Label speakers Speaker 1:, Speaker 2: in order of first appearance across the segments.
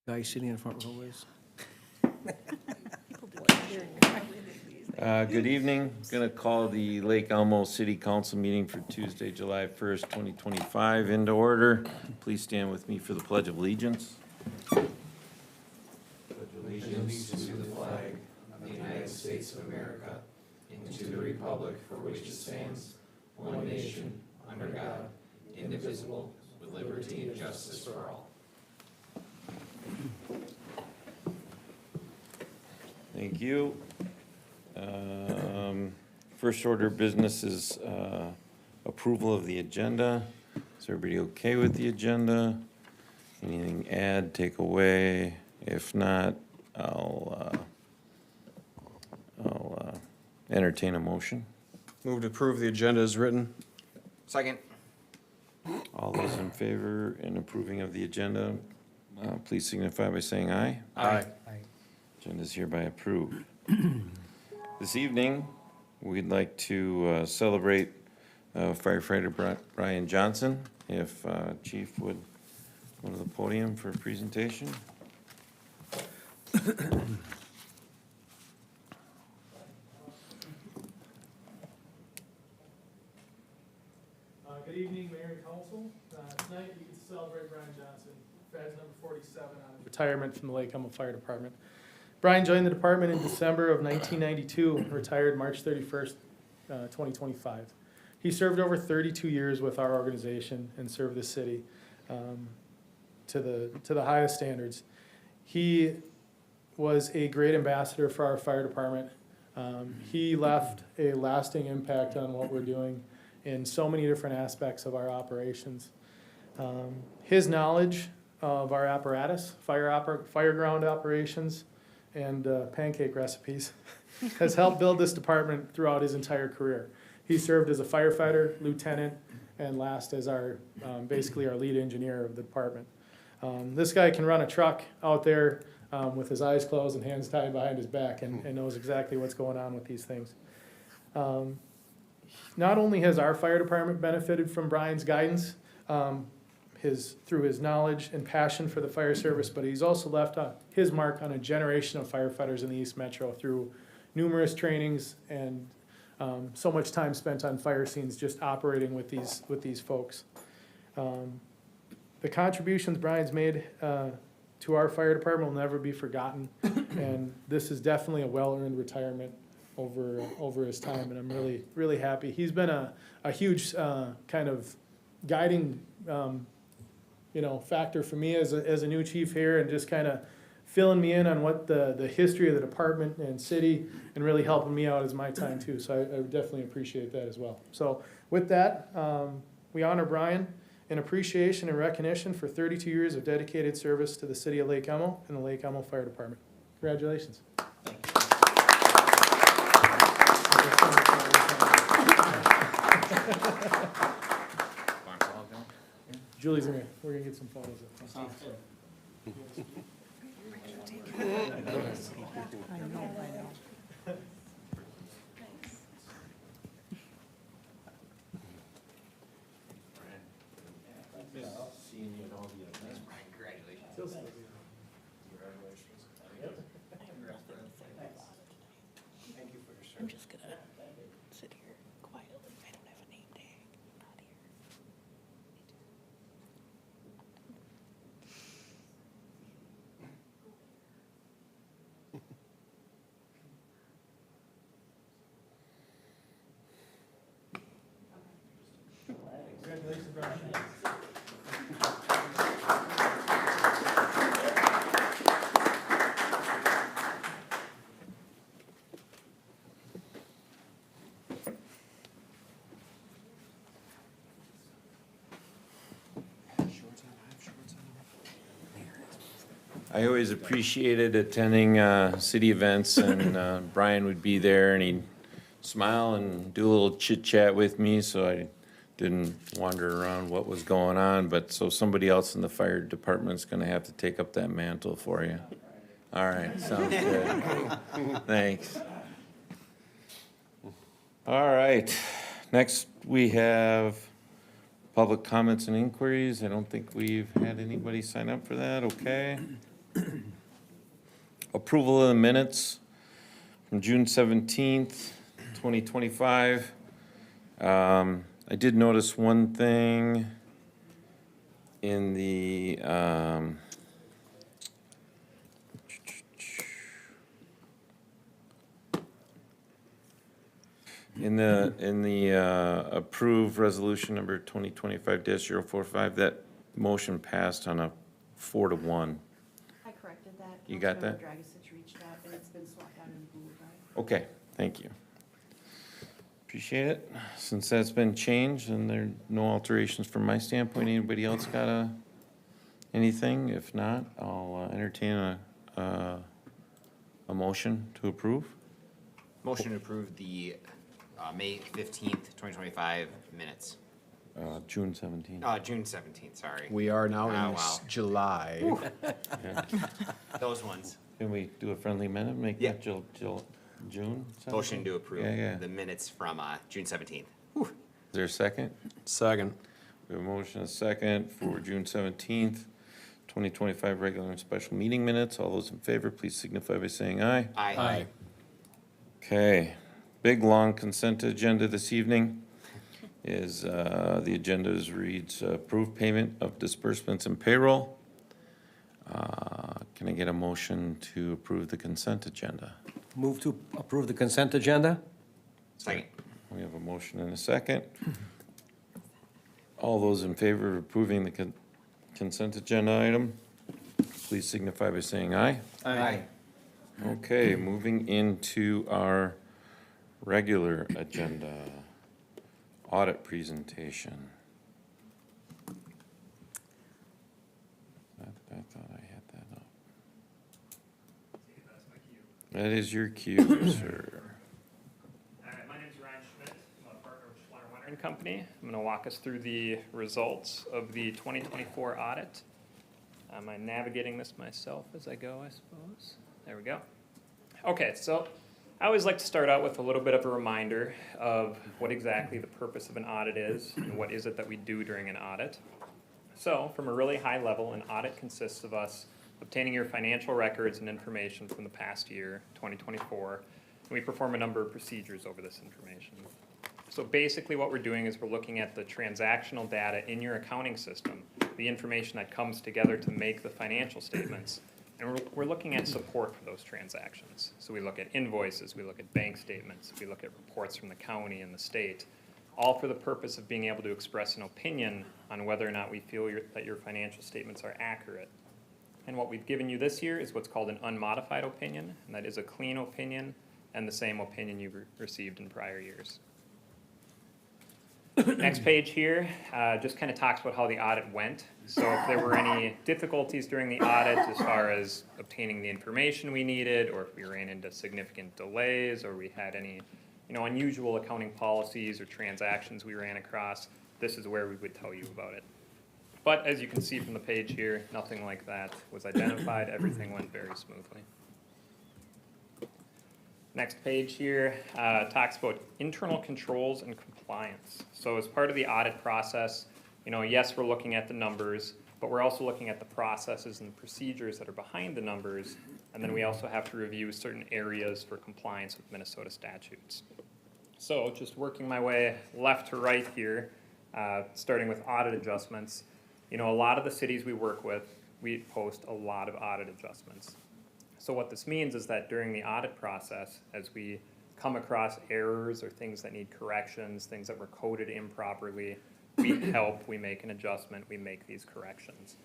Speaker 1: guy sitting in the front row is.
Speaker 2: Good evening. Going to call the Lake Elmo City Council meeting for Tuesday, July 1st, 2025 into order. Please stand with me for the Pledge of Allegiance.
Speaker 3: Pledge allegiance to the flag of the United States of America and to the republic for which it stands, one nation, under God, indivisible, with liberty and justice for all.
Speaker 2: Thank you. First order of business is approval of the agenda. Is everybody okay with the agenda? Anything add, take away? If not, I'll entertain a motion.
Speaker 4: Move to approve the agenda as written.
Speaker 3: Second.
Speaker 2: All those in favor in approving of the agenda, please signify by saying aye.
Speaker 4: Aye.
Speaker 2: Agenda is hereby approved. This evening, we'd like to celebrate firefighter Brian Johnson. If Chief would go to the podium for a presentation.
Speaker 5: Good evening, Mayor and Council. Tonight, you can celebrate Brian Johnson, badge number 47 on his retirement from the Lake Elmo Fire Department. Brian joined the department in December of 1992 and retired March 31st, 2025. He served over 32 years with our organization and served the city to the highest standards. He was a great ambassador for our fire department. He left a lasting impact on what we're doing in so many different aspects of our operations. His knowledge of our apparatus, fire ground operations, and pancake recipes has helped build this department throughout his entire career. He served as a firefighter, lieutenant, and last as our basically our lead engineer of the department. This guy can run a truck out there with his eyes closed and hands tied behind his back and knows exactly what's going on with these things. Not only has our fire department benefited from Brian's guidance, through his knowledge and passion for the fire service, but he's also left his mark on a generation of firefighters in the East Metro through numerous trainings and so much time spent on fire scenes just operating with these folks. The contributions Brian's made to our fire department will never be forgotten, and this is definitely a well-earned retirement over his time, and I'm really happy. He's been a huge kind of guiding factor for me as a new chief here, and just kind of filling me in on what the history of the department and city, and really helping me out as my time too. So I definitely appreciate that as well. So with that, we honor Brian in appreciation and recognition for 32 years of dedicated service to the city of Lake Elmo and the Lake Elmo Fire Department. Congratulations. Julie's in here. We're gonna get some photos of it.
Speaker 6: I'm just gonna sit here quietly. I don't have a name tag. I'm not here.
Speaker 5: Congratulations, Brian.
Speaker 2: I always appreciated attending city events, and Brian would be there, and he'd smile and do a little chit chat with me, so I didn't wander around what was going on. But so somebody else in the fire department's going to have to take up that mantle for you. All right, sounds good. Thanks. All right, next we have public comments and inquiries. I don't think we've had anybody sign up for that. Okay. Approval of the minutes from June 17th, 2025. I did notice one thing in the, approved resolution number 2025-045, that motion passed on a 4-1.
Speaker 6: I corrected that.
Speaker 2: You got that?
Speaker 6: Councilmember Dragisich reached out, and it's been swapped out in the Google Drive.
Speaker 2: Okay, thank you. Appreciate it. Since that's been changed and there are no alterations from my standpoint, anybody else got anything? If not, I'll entertain a motion to approve.
Speaker 1: Motion to approve the May 15th, 2025 minutes.
Speaker 2: June 17th.
Speaker 1: June 17th, sorry.
Speaker 4: We are now in
Speaker 1: Wow.
Speaker 4: July.
Speaker 2: Yeah.
Speaker 1: Those ones.
Speaker 2: Can we do a friendly minute, make
Speaker 1: Yeah.
Speaker 2: that June?
Speaker 1: Motion to approve
Speaker 2: Yeah.
Speaker 1: the minutes from June 17th.
Speaker 2: Is there a second?
Speaker 4: Second.
Speaker 2: We have a motion, and a second for June 17th, 2025 regular and special meeting minutes. All those in favor, please signify by saying aye.
Speaker 1: Aye.
Speaker 2: Okay, big, long consent agenda this evening is, the agenda reads approved payment of disbursements and payroll. Can I get a motion to approve the consent agenda?
Speaker 7: Move to approve the consent agenda?
Speaker 1: Second.
Speaker 2: We have a motion and a second. All those in favor of approving the consent agenda item, please signify by saying aye.
Speaker 7: Aye.
Speaker 2: Okay, moving into our regular agenda, audit presentation. I thought I had that up. That is your cue, sir.
Speaker 8: All right, my name's Ryan Schmidt. I'm a partner with Schleiner Weiner & Company. I'm going to walk us through the results of the 2024 audit. Am I navigating this myself as I go, I suppose? There we go. Okay, so I always like to start out with a little bit of a reminder of what exactly the purpose of an audit is and what is it that we do during an audit. So, from a really high level, an audit consists of us obtaining your financial records and information from the past year, 2024, and we perform a number of procedures over this information. So basically what we're doing is we're looking at the transactional data in your accounting system, the information that comes together to make the financial statements, and we're looking at support for those transactions. So we look at invoices, we look at bank statements, we look at reports from the county and the state, all for the purpose of being able to express an opinion on whether or not we feel that your financial statements are accurate. And what we've given you this year is what's called an unmodified opinion, and that is a clean opinion and the same opinion you've received in prior years. Next page here just kind of talks about how the audit went. So if there were any difficulties during the audit as far as obtaining the information we needed, or if we ran into significant delays, or we had any unusual accounting policies or transactions we ran across, this is where we would tell you about it. But as you can see from the page here, nothing like that was identified. Everything went very smoothly. Next page here talks about internal controls and compliance. So as part of the audit process, yes, we're looking at the numbers, but we're also looking at the processes and the procedures that are behind the numbers, and then we also have to review certain areas for compliance with Minnesota statutes. So just working my way left to right here, starting with audit adjustments. A lot of the cities we work with, we post a lot of audit adjustments. So what this means is that during the audit process, as we come across errors or things that need corrections, things that were coded improperly, we help, we make an adjustment, we make these corrections.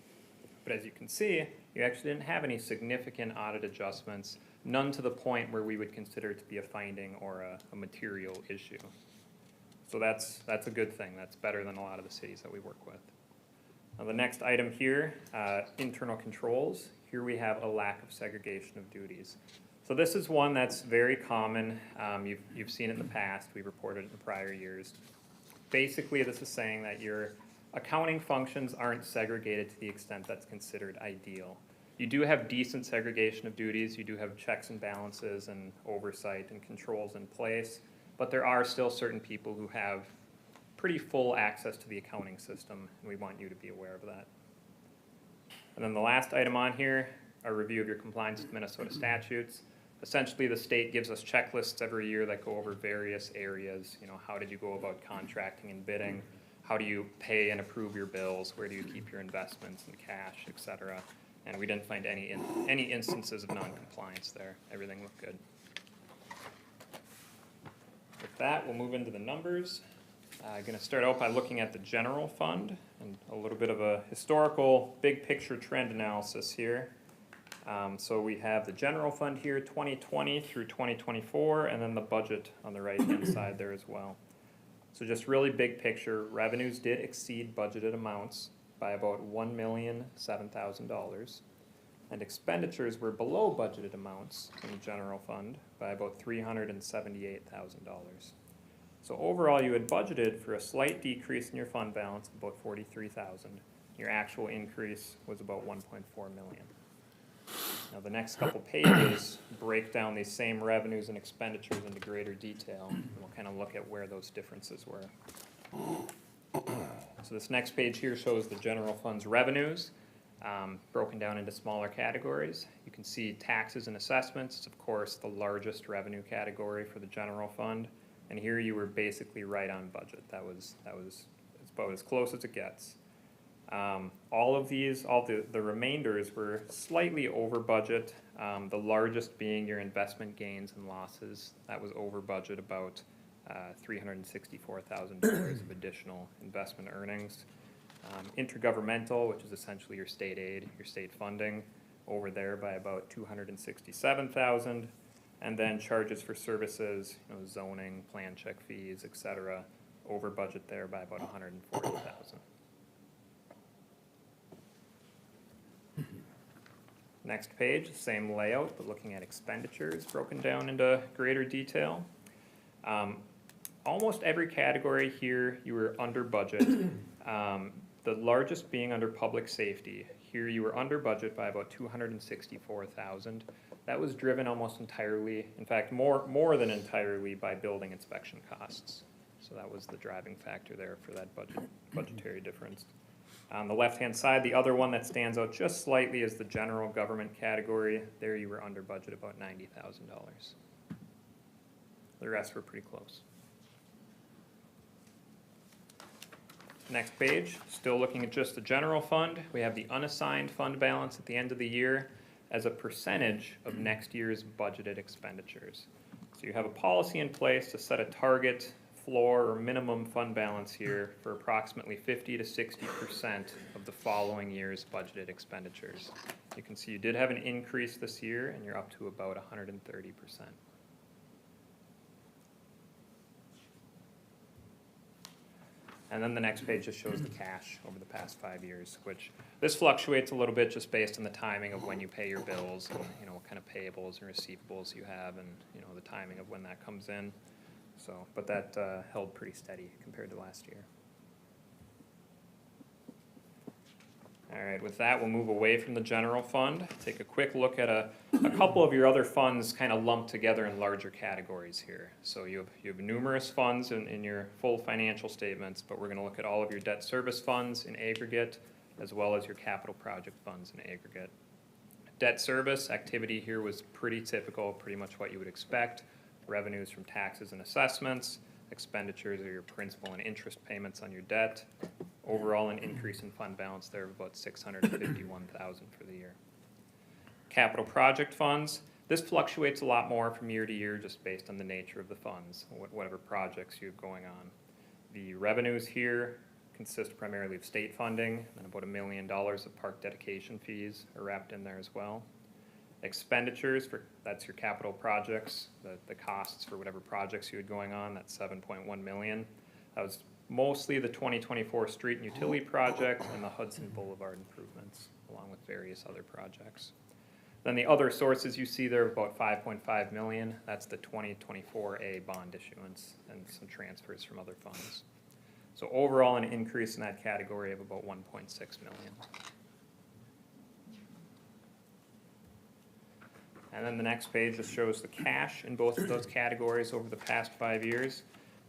Speaker 8: But as you can see, you actually didn't have any significant audit adjustments, none to the point where we would consider it to be a finding or a material issue. So that's a good thing. That's better than a lot of the cities that we work with. Now the next item here, internal controls. Here we have a lack of segregation of duties. So this is one that's very common. You've seen it in the past. We reported it in prior years. Basically, this is saying that your accounting functions aren't segregated to the extent that's considered ideal. You do have decent segregation of duties. You do have checks and balances and oversight and controls in place, but there are still certain people who have pretty full access to the accounting system, and we want you to be aware of that. And then the last item on here, a review of your compliance with Minnesota statutes. Essentially, the state gives us checklists every year that go over various areas. You know, how did you go about contracting and bidding? How do you pay and approve your bills? Where do you keep your investments and cash, et cetera? And we didn't find any instances of non-compliance there. Everything looked good. With that, we'll move into the numbers. Going to start out by looking at the general fund and a little bit of a historical big picture trend analysis here. So we have the general fund here, 2020 through 2024, and then the budget on the right-hand side there as well. So just really big picture, revenues did exceed budgeted amounts by about $1,007,000. And expenditures were below budgeted amounts in the general fund by about $378,000. So overall, you had budgeted for a slight decrease in your fund balance of about $43,000. Your actual increase was about $1.4 million. Now, the next couple pages break down these same revenues and expenditures into greater detail, and we'll kind of look at where those differences were. So this next page here shows the general fund's revenues, broken down into smaller categories. You can see taxes and assessments. It's, of course, the largest revenue category for the general fund, and here you were basically right on budget. That was about as close as it gets. All of these, the remainders were slightly over budget, the largest being your investment gains and losses. That was over budget about $364,000 of additional investment earnings. Intergovernmental, which is essentially your state aid, your state funding, over there by about $267,000. And then charges for services, you know, zoning, plan check fees, et cetera, over budget there by about $140,000. Next page, same layout, but looking at expenditures broken down into greater detail. Almost every category here you were under budget. The largest being under public safety. Here you were under budget by about $264,000. That was driven almost entirely, in fact, more than entirely by building inspection costs. So that was the driving factor there for that budgetary difference. On the left-hand side, the other one that stands out just slightly is the general government category. There you were under budget about $90,000. The rest were pretty close. Next page, still looking at just the general fund. We have the unassigned fund balance at the end of the year as a percentage of next year's budgeted expenditures. So you have a policy in place to set a target floor or minimum fund balance here for approximately 50 to 60% of the following year's budgeted expenditures. You can see you did have an increase this year and you're up to about 130%. And then the next page just shows the cash over the past 5 years, which this fluctuates a little bit just based on the timing of when you pay your bills and, you know, what kind of payables and receivables you have and, you know, the timing of when that comes in. So, but that held pretty steady compared to last year. All right, with that, we'll move away from the general fund, take a quick look at a couple of your other funds kind of lumped together in larger categories here. So you have numerous funds in your full financial statements, but we're going to look at all of your debt service funds in aggregate, as well as your capital project funds in aggregate. Debt service activity here was pretty typical, pretty much what you would expect. Revenues from taxes and assessments, expenditures are your principal and interest payments on your debt. Overall, an increase in fund balance there of about $651,000 for the year. Capital project funds, this fluctuates a lot more from year to year just based on the nature of the funds, whatever projects you have going on. The revenues here consist primarily of state funding, and about $1 million of park dedication fees are wrapped in there as well. Expenditures, that's your capital projects, the costs for whatever projects you had going on, that's $7.1 million. That was mostly the 2024 street and utility project and the Hudson Boulevard improvements, along with various other projects. Then the other sources you see there, about $5.5 million, that's the 2024A bond issuance and some transfers from other funds. So overall, an increase in that category of about $1.6 million. And then the next page just shows the cash in both of those categories over the past 5 years.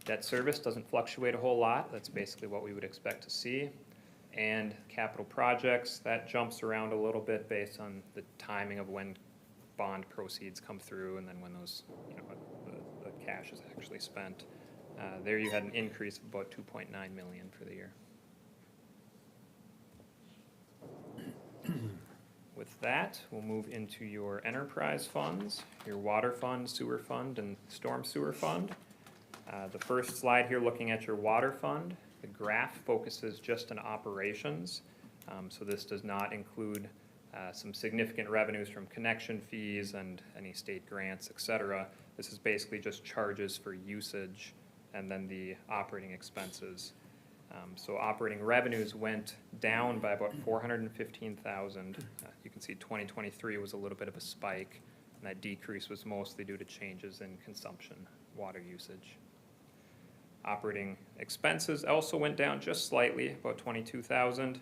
Speaker 8: Debt service doesn't fluctuate a whole lot. That's basically what we would expect to see. and capital projects. That jumps around a little bit based on the timing of when bond proceeds come through and then when those, the cash is actually spent. There you had an increase of about 2.9 million for the year. With that, we'll move into your enterprise funds, your water fund, sewer fund, and storm sewer fund. The first slide here, looking at your water fund, the graph focuses just on operations. So this does not include some significant revenues from connection fees and any state grants, et cetera. This is basically just charges for usage and then the operating expenses. So operating revenues went down by about 415,000. You can see 2023 was a little bit of a spike, and that decrease was mostly due to changes in consumption, water usage. Operating expenses also went down just slightly, about 22,000.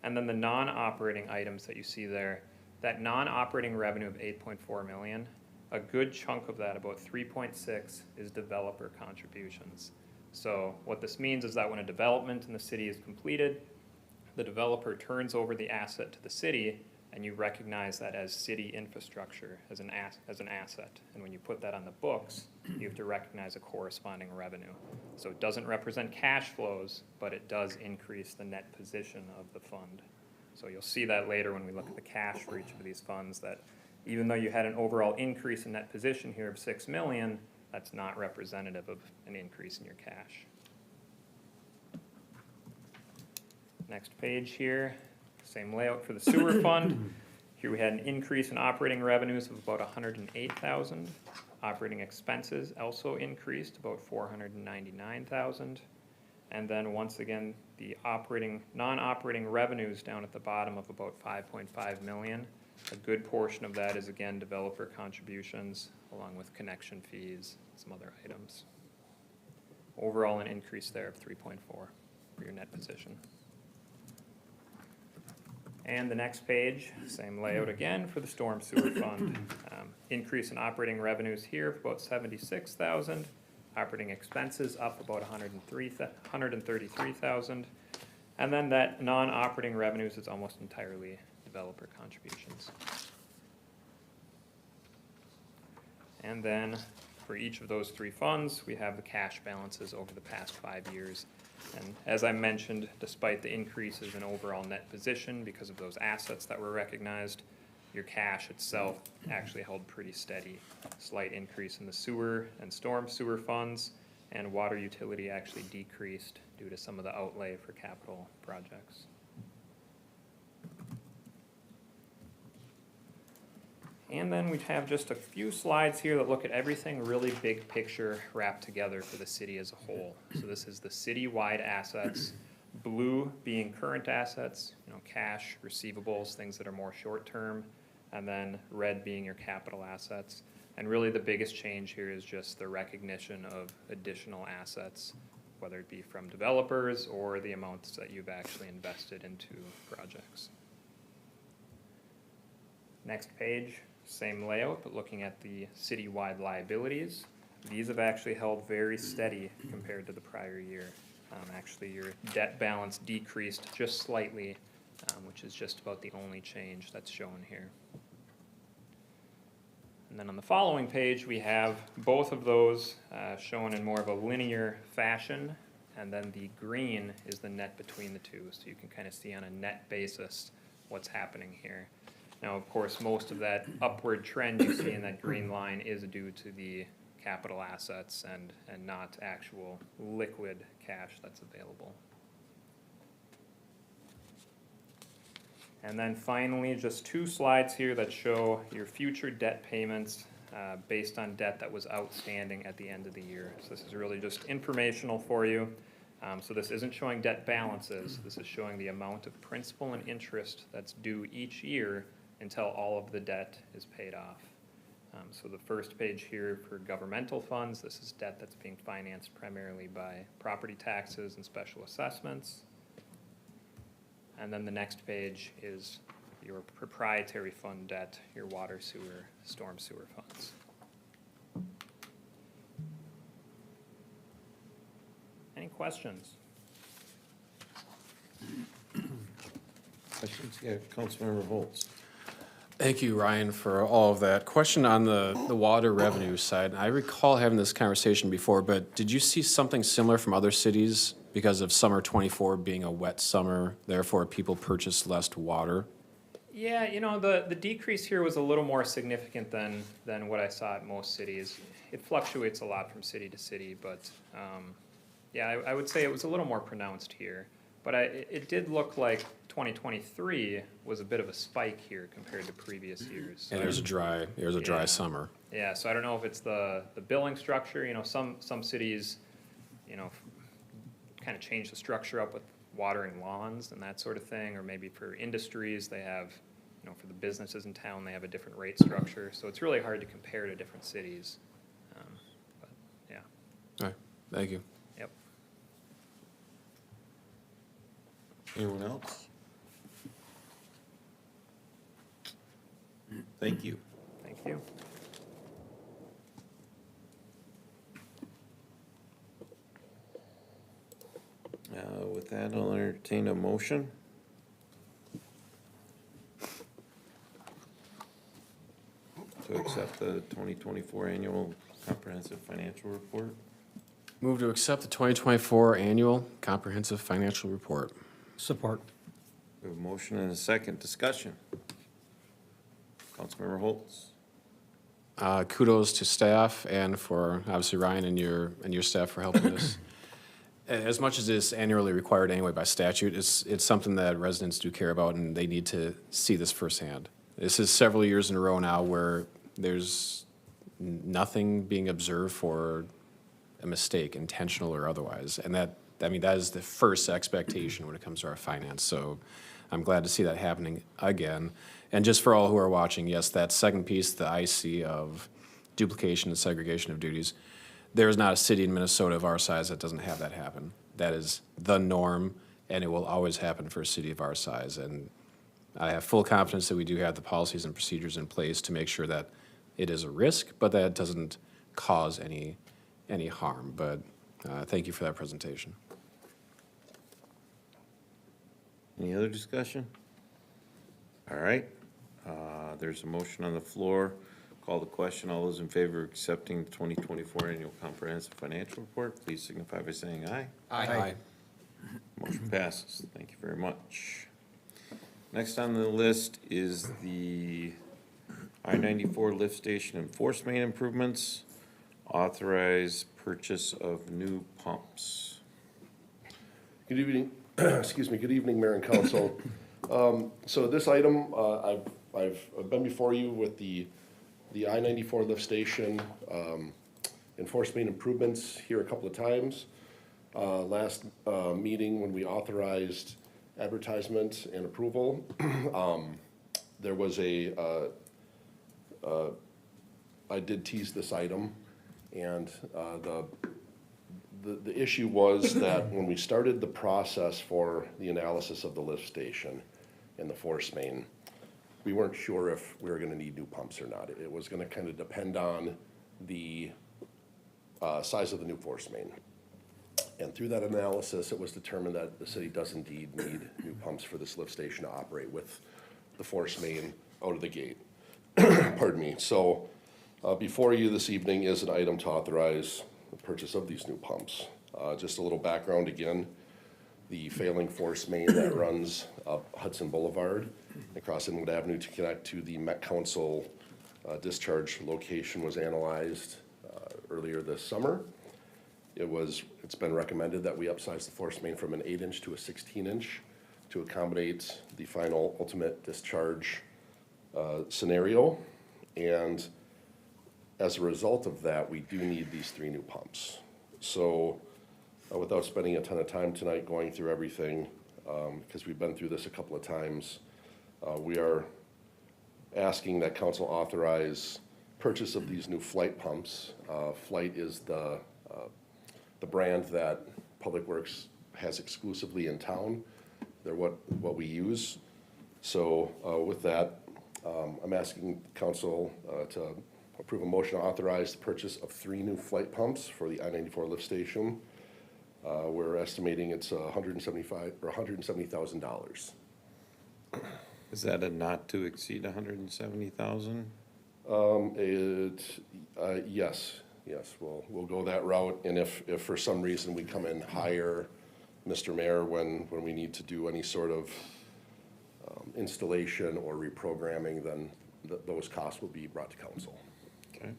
Speaker 8: And then the non-operating items that you see there, that non-operating revenue of 8.4 million, a good chunk of that, about 3.6, is developer contributions. So what this means is that when a development in the city is completed, the developer turns over the asset to the city, and you recognize that as city infrastructure, as an asset. And when you put that on the books, you have to recognize a corresponding revenue. So it doesn't represent cash flows, but it does increase the net position of the fund. So you'll see that later when we look at the cash for each of these funds, that even though you had an overall increase in net position here of 6 million, that's not representative of an increase in your cash. Next page here, same layout for the sewer fund. Here we had an increase in operating revenues of about 108,000. Operating expenses also increased about 499,000. And then once again, the non-operating revenues down at the bottom of about 5.5 million. A good portion of that is again developer contributions along with connection fees, some other items. Overall, an increase there of 3.4 for your net position. And the next page, same layout again for the storm sewer fund. Increase in operating revenues here of about 76,000. Operating expenses up about 133,000. And then that non-operating revenues is almost entirely developer contributions. And then for each of those three funds, we have the cash balances over the past 5 years. And as I mentioned, despite the increases in overall net position because of those assets that were recognized, your cash itself actually held pretty steady. Slight increase in the sewer and storm sewer funds, and water utility actually decreased due to some of the outlay for capital projects. And then we have just a few slides here that look at everything really big picture wrapped together for the city as a whole. So this is the city-wide assets, blue being current assets, cash, receivables, things that are more short-term, and then red being your capital assets. And really the biggest change here is just the recognition of additional assets, whether it be from developers or the amounts that you've actually invested into projects. Next page. Same layout, but looking at the citywide liabilities. These have actually held very steady compared to the prior year. Actually, your debt balance decreased just slightly, which is just about the only change that's shown here. And then on the following page, we have both of those shown in more of a linear fashion, and then the green is the net between the two, so you can kind of see on a net basis what's happening here. Now, of course, most of that upward trend you see in that green line is due to the capital assets and not actual liquid cash that's available. And then finally, just two slides here that show your future debt payments based on debt that was outstanding at the end of the year. So this is really just informational for you. So this isn't showing debt balances. This is showing the amount of principal and interest that's due each year until all of the debt is paid off. So the first page here for governmental funds, this is debt that's being financed primarily by property taxes and special assessments. And then the next page is your proprietary fund debt, your water, sewer, storm sewer funds. Any questions?
Speaker 2: Questions? Yeah, Councilmember Holtz.
Speaker 4: Thank you, Ryan, for all of that. Question on the water revenue side. I recall having this conversation before, but did you see something similar from other cities because of summer '24 being a wet summer, therefore people purchased less water?
Speaker 8: Yeah, the decrease here was a little more significant than what I saw at most cities. It fluctuates a lot from city to city, but, yeah, I would say it was a little more pronounced here. But it did look like 2023 was a bit of a spike here compared to previous years.
Speaker 4: And it was a dry
Speaker 8: Yeah.
Speaker 4: summer.
Speaker 8: Yeah, so I don't know if it's the billing structure, some cities, kind of change the structure up with watering lawns and that sort of thing, or maybe for industries, they have, for the businesses in town, they have a different rate structure, so it's really hard to compare to different cities. But, yeah,
Speaker 4: All right, thank you.
Speaker 8: yep.
Speaker 2: Anyone else? Thank you.
Speaker 8: Thank you.
Speaker 2: With that, I'll entertain a motion. To accept the 2024 annual comprehensive financial report.
Speaker 4: Move to accept the 2024 annual comprehensive financial report.
Speaker 7: Support.
Speaker 2: We have a motion and a second. Discussion. Councilmember Holtz.
Speaker 4: Kudos to staff and for, obviously, Ryan and your staff for helping us. As much as it's annually required anyway by statute, it's something that residents do care about, and they need to see this firsthand. This is several years in a row now where there's nothing being observed for a mistake, intentional or otherwise. And that is the first expectation when it comes to our finance. So I'm glad to see that happening again. And just for all who are watching, yes, that second piece, the IC of duplication and segregation of duties, there is not a city in Minnesota of our size that doesn't have that happen. That is the norm, and it will always happen for a city of our size. And I have full confidence that we do have the policies and procedures in place to make sure that it is a risk, but that it doesn't cause any harm. But thank you for that presentation.
Speaker 2: Any other discussion? All right, there's a motion on the floor. Call the question. All those in favor of accepting the 2024 annual comprehensive financial report, please signify by saying aye.
Speaker 4: Aye.
Speaker 2: Motion passes. Thank you very much. Next on the list is the I-94 lift station and Forcemain improvements. Authorize purchase of new pumps.
Speaker 9: Good evening, excuse me, good evening, Mayor and Council. So this item, I've been before you with the I-94 lift station, and Forcemain improvements here a couple of times. Last meeting, when we authorized advertisement and approval, there was I did tease this item, and the issue was that when we started the process for the analysis of the lift station and the Forcemain, we weren't sure if we were gonna need new pumps or not. It was gonna kind of depend on the size of the new Forcemain. And through that analysis, it was determined that the city does indeed need new pumps for this lift station to operate with the Forcemain out of the gate. Pardon me. So before you this evening is an item to authorize the purchase of these new pumps. Just a little background again. The failing Forcemain that runs up Hudson Boulevard across Inwood Avenue to connect to the Met Council discharge location was analyzed earlier this summer. It's been recommended that we upsize the Forcemain from an 8-inch to a 16-inch to accommodate the final ultimate discharge scenario. And as a result of that, we do need these 3 new pumps. So without spending a ton of time tonight going through everything, because we've been through this a couple of times, we are asking that council authorize purchase of these new Flight pumps. Flight is the brand that Public Works has exclusively in town. They're what we use. So with that, I'm asking council to approve a motion to authorize the purchase of 3 new Flight pumps for the I-94 lift station. We're estimating it's $170,000.
Speaker 2: Is that a not to exceed 170,000?
Speaker 9: Yes, we'll go that route, and if for some reason we come in higher, Mr. Mayor, when we need to do any sort of installation or reprogramming, then those costs will be brought to council.
Speaker 2: Okay.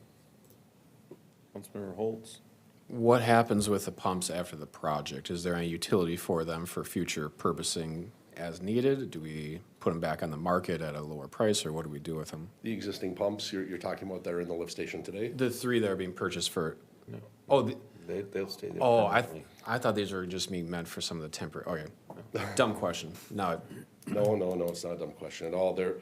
Speaker 2: Councilmember Holtz?
Speaker 4: What happens with the pumps after the project? Is there any utility for them for future purposing as needed? Do we put them back on the market at a lower price, or what do we do with them?
Speaker 9: The existing pumps you're talking about that are in the lift station today?
Speaker 4: The three that are being purchased for,
Speaker 2: No.
Speaker 4: oh,
Speaker 2: They'll stay there.
Speaker 4: oh,
Speaker 2: permanently.
Speaker 4: I thought these were just being meant for some of the temporary, okay. Dumb question. No,
Speaker 9: No, it's not a dumb question at all. The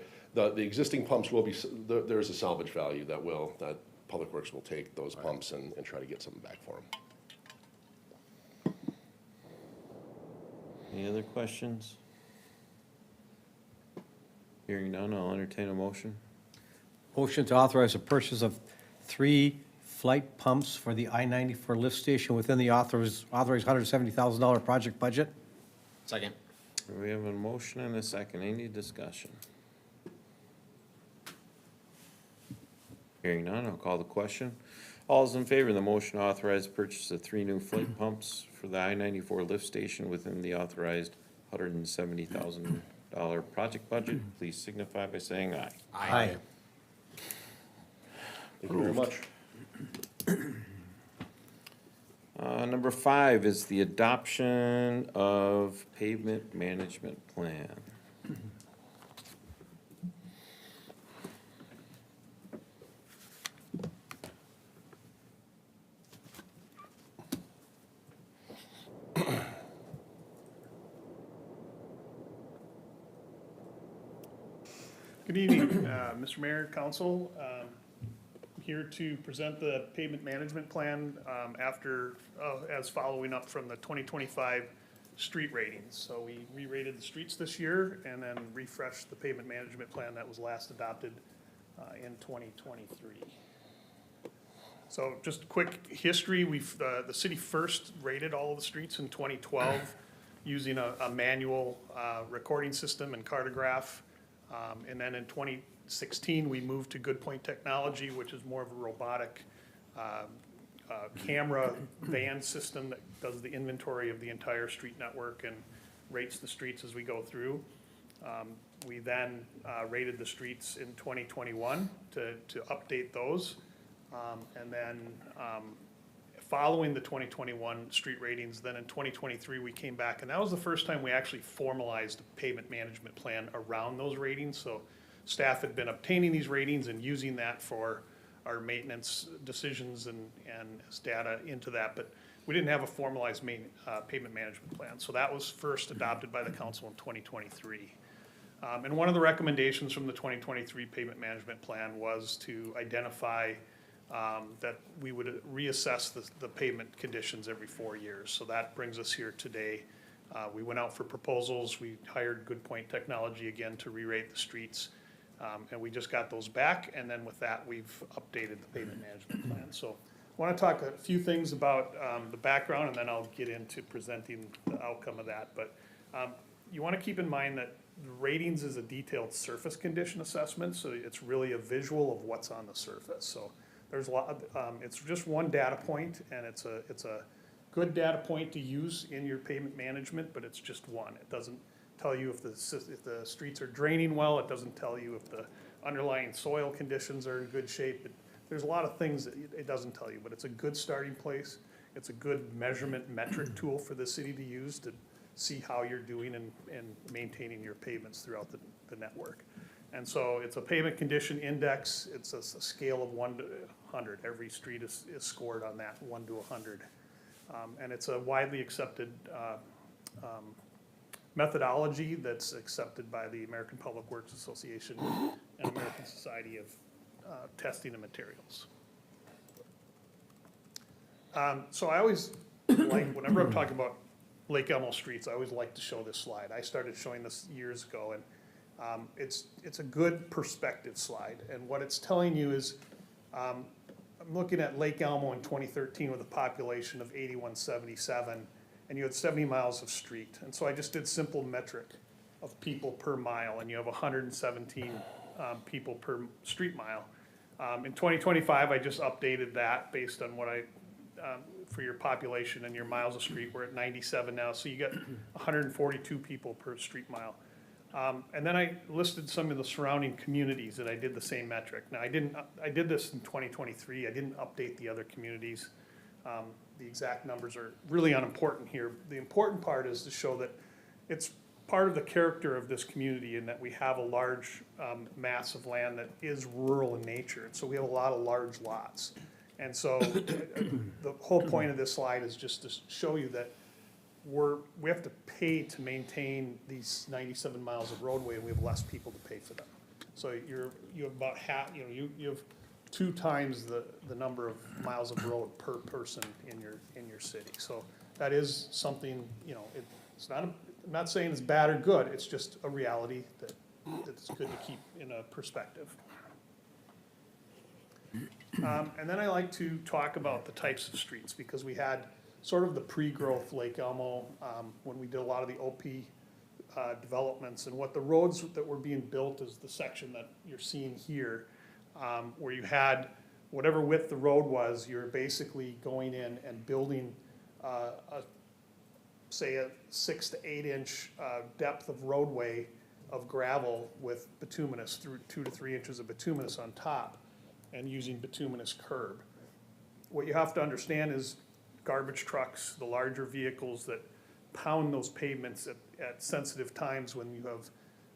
Speaker 9: existing pumps will be, there's a salvage value that Public Works will take those pumps and try to get something back for them.
Speaker 2: Any other questions? Hearing none, I'll entertain a motion.
Speaker 7: Motion to authorize the purchase of 3 flight pumps for the I-94 lift station within the authorized $170,000 project budget.
Speaker 1: Second.
Speaker 2: We have a motion and a second. Any discussion? Hearing none, I'll call the question. All is in favor of the motion to authorize the purchase of 3 new flight pumps for the I-94 lift station within the authorized $170,000 project budget, please signify by saying aye.
Speaker 7: Aye.
Speaker 9: Thank you very much.
Speaker 2: Number 5 is the adoption of pavement management plan.
Speaker 10: Good evening, Mr. Mayor, Council. Here to present the pavement management plan as following up from the 2025 street ratings. So we re-rated the streets this year and then refreshed the pavement management plan that was last adopted in 2023. So just quick history, the city first rated all of the streets in 2012 using a manual recording system and cartograph. And then in 2016, we moved to Good Point technology, which is more of a robotic camera van system that does the inventory of the entire street network and rates the streets as we go through. We then rated the streets in 2021 to update those. And then following the 2021 street ratings, then in 2023, we came back, and that was the first time we actually formalized a pavement management plan around those ratings. So staff had been obtaining these ratings and using that for our maintenance decisions and as data into that, but we didn't have a formalized pavement management plan. So that was first adopted by the council in 2023. And one of the recommendations from the 2023 pavement management plan was to identify that we would reassess the pavement conditions every 4 years. So that brings us here today. We went out for proposals. We hired Good Point Technology again to re-rate the streets. And we just got those back. And then with that, we've updated the pavement management plan. So I want to talk a few things about the background, and then I'll get into presenting the outcome of that. But you want to keep in mind that the ratings is a detailed surface condition assessment. So it's really a visual of what's on the surface. So there's a lot, it's just one data point, and it's a good data point to use in your pavement management, but it's just one. It doesn't tell you if the streets are draining well. It doesn't tell you if the underlying soil conditions are in good shape. There's a lot of things that it doesn't tell you, but it's a good starting place. It's a good measurement metric tool for the city to use to see how you're doing in maintaining your pavements throughout the network. And so it's a pavement condition index. It's a scale of 1 to 100. Every street is scored on that, 1 to 100. And it's a widely accepted methodology that's accepted by the American Public Works Association and American Society of Testing and Materials. So I always like, whenever I'm talking about Lake Elmo streets, I always like to show this slide. I started showing this years ago, and it's a good perspective slide. And what it's telling you is, I'm looking at Lake Elmo in 2013 with a population of 8177, and you had 70 miles of street. And so I just did simple metric of people per mile, and you have 117 people per street mile. In 2025, I just updated that based on what for your population and your miles of street, we're at 97 now, so you got 142 people per street mile. And then I listed some of the surrounding communities that I did the same metric. Now, I did this in 2023, I didn't update the other communities. The exact numbers are really unimportant here. The important part is to show that it's part of the character of this community in that we have a large mass of land that is rural in nature. And so we have a lot of large lots. And so the whole point of this slide is just to show you that we have to pay to maintain these 97 miles of roadway, and we have less people to pay for them. So you have about half, you have 2 times the number of miles of road per person in your city. So that is something, it's not, I'm not saying it's bad or good, it's just a reality that's good to keep in a perspective. And then I like to talk about the types of streets, because we had sort of the pre-growth Lake Elmo, when we did a lot of the OP developments, and what the roads that were being built is the section that you're seeing here, where you had whatever width the road was, you're basically going in and building say a 6 to 8 inch depth of roadway of gravel with bituminous, through 2 to 3 inches of bituminous on top, and using bituminous curb. What you have to understand is garbage trucks, the larger vehicles that pound those pavements at sensitive times when you have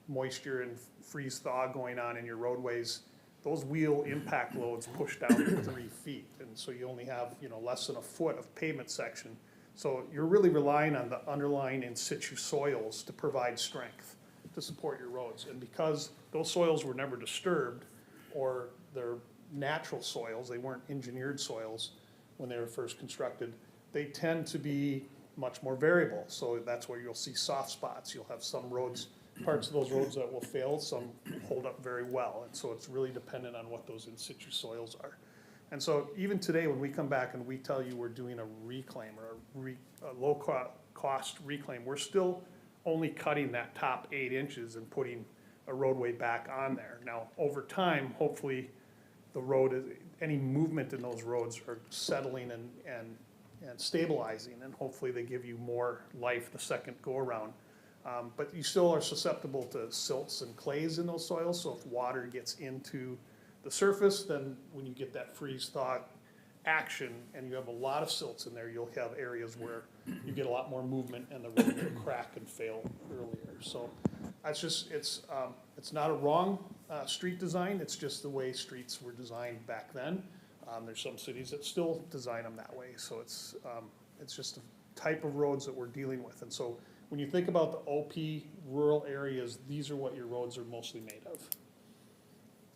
Speaker 10: moisture and freeze thaw going on in your roadways, those wheel impact loads push down to 3 feet. And so you only have, less than a foot of pavement section. So you're really relying on the underlying in situ soils to provide strength to support your roads. And because those soils were never disturbed, or they're natural soils, they weren't engineered soils when they were first constructed, they tend to be much more variable. So that's where you'll see soft spots. You'll have some roads, parts of those roads that will fail, some hold up very well. And so it's really dependent on what those in situ soils are. And so even today, when we come back and we tell you we're doing a reclaim or a low cost reclaim, we're still only cutting that top 8 inches and putting a roadway back on there. Now, over time, hopefully the road, any movement in those roads are settling and stabilizing, and hopefully they give you more life the second go around. But you still are susceptible to silts and clays in those soils, so if water gets into the surface, then when you get that freeze thaw action and you have a lot of silts in there, you'll have areas where you get a lot more movement and the road will crack and fail earlier. So that's just, it's not a wrong street design, it's just the way streets were designed back then. There's some cities that still design them that way, so it's just a type of roads that we're dealing with. And so when you think about the OP rural areas, these are what your roads are mostly made of.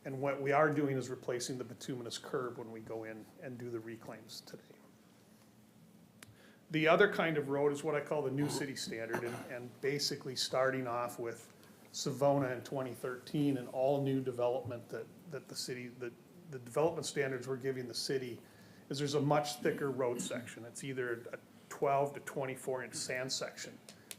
Speaker 10: And what we are doing is replacing the bituminous curb when we go in and do the reclaims today. The other kind of road is what I call the new city standard, and basically starting off with Savona in 2013 and all new development that the city, the development standards we're giving the city is there's a much thicker road section. It's either a 12 to 24 inch sand section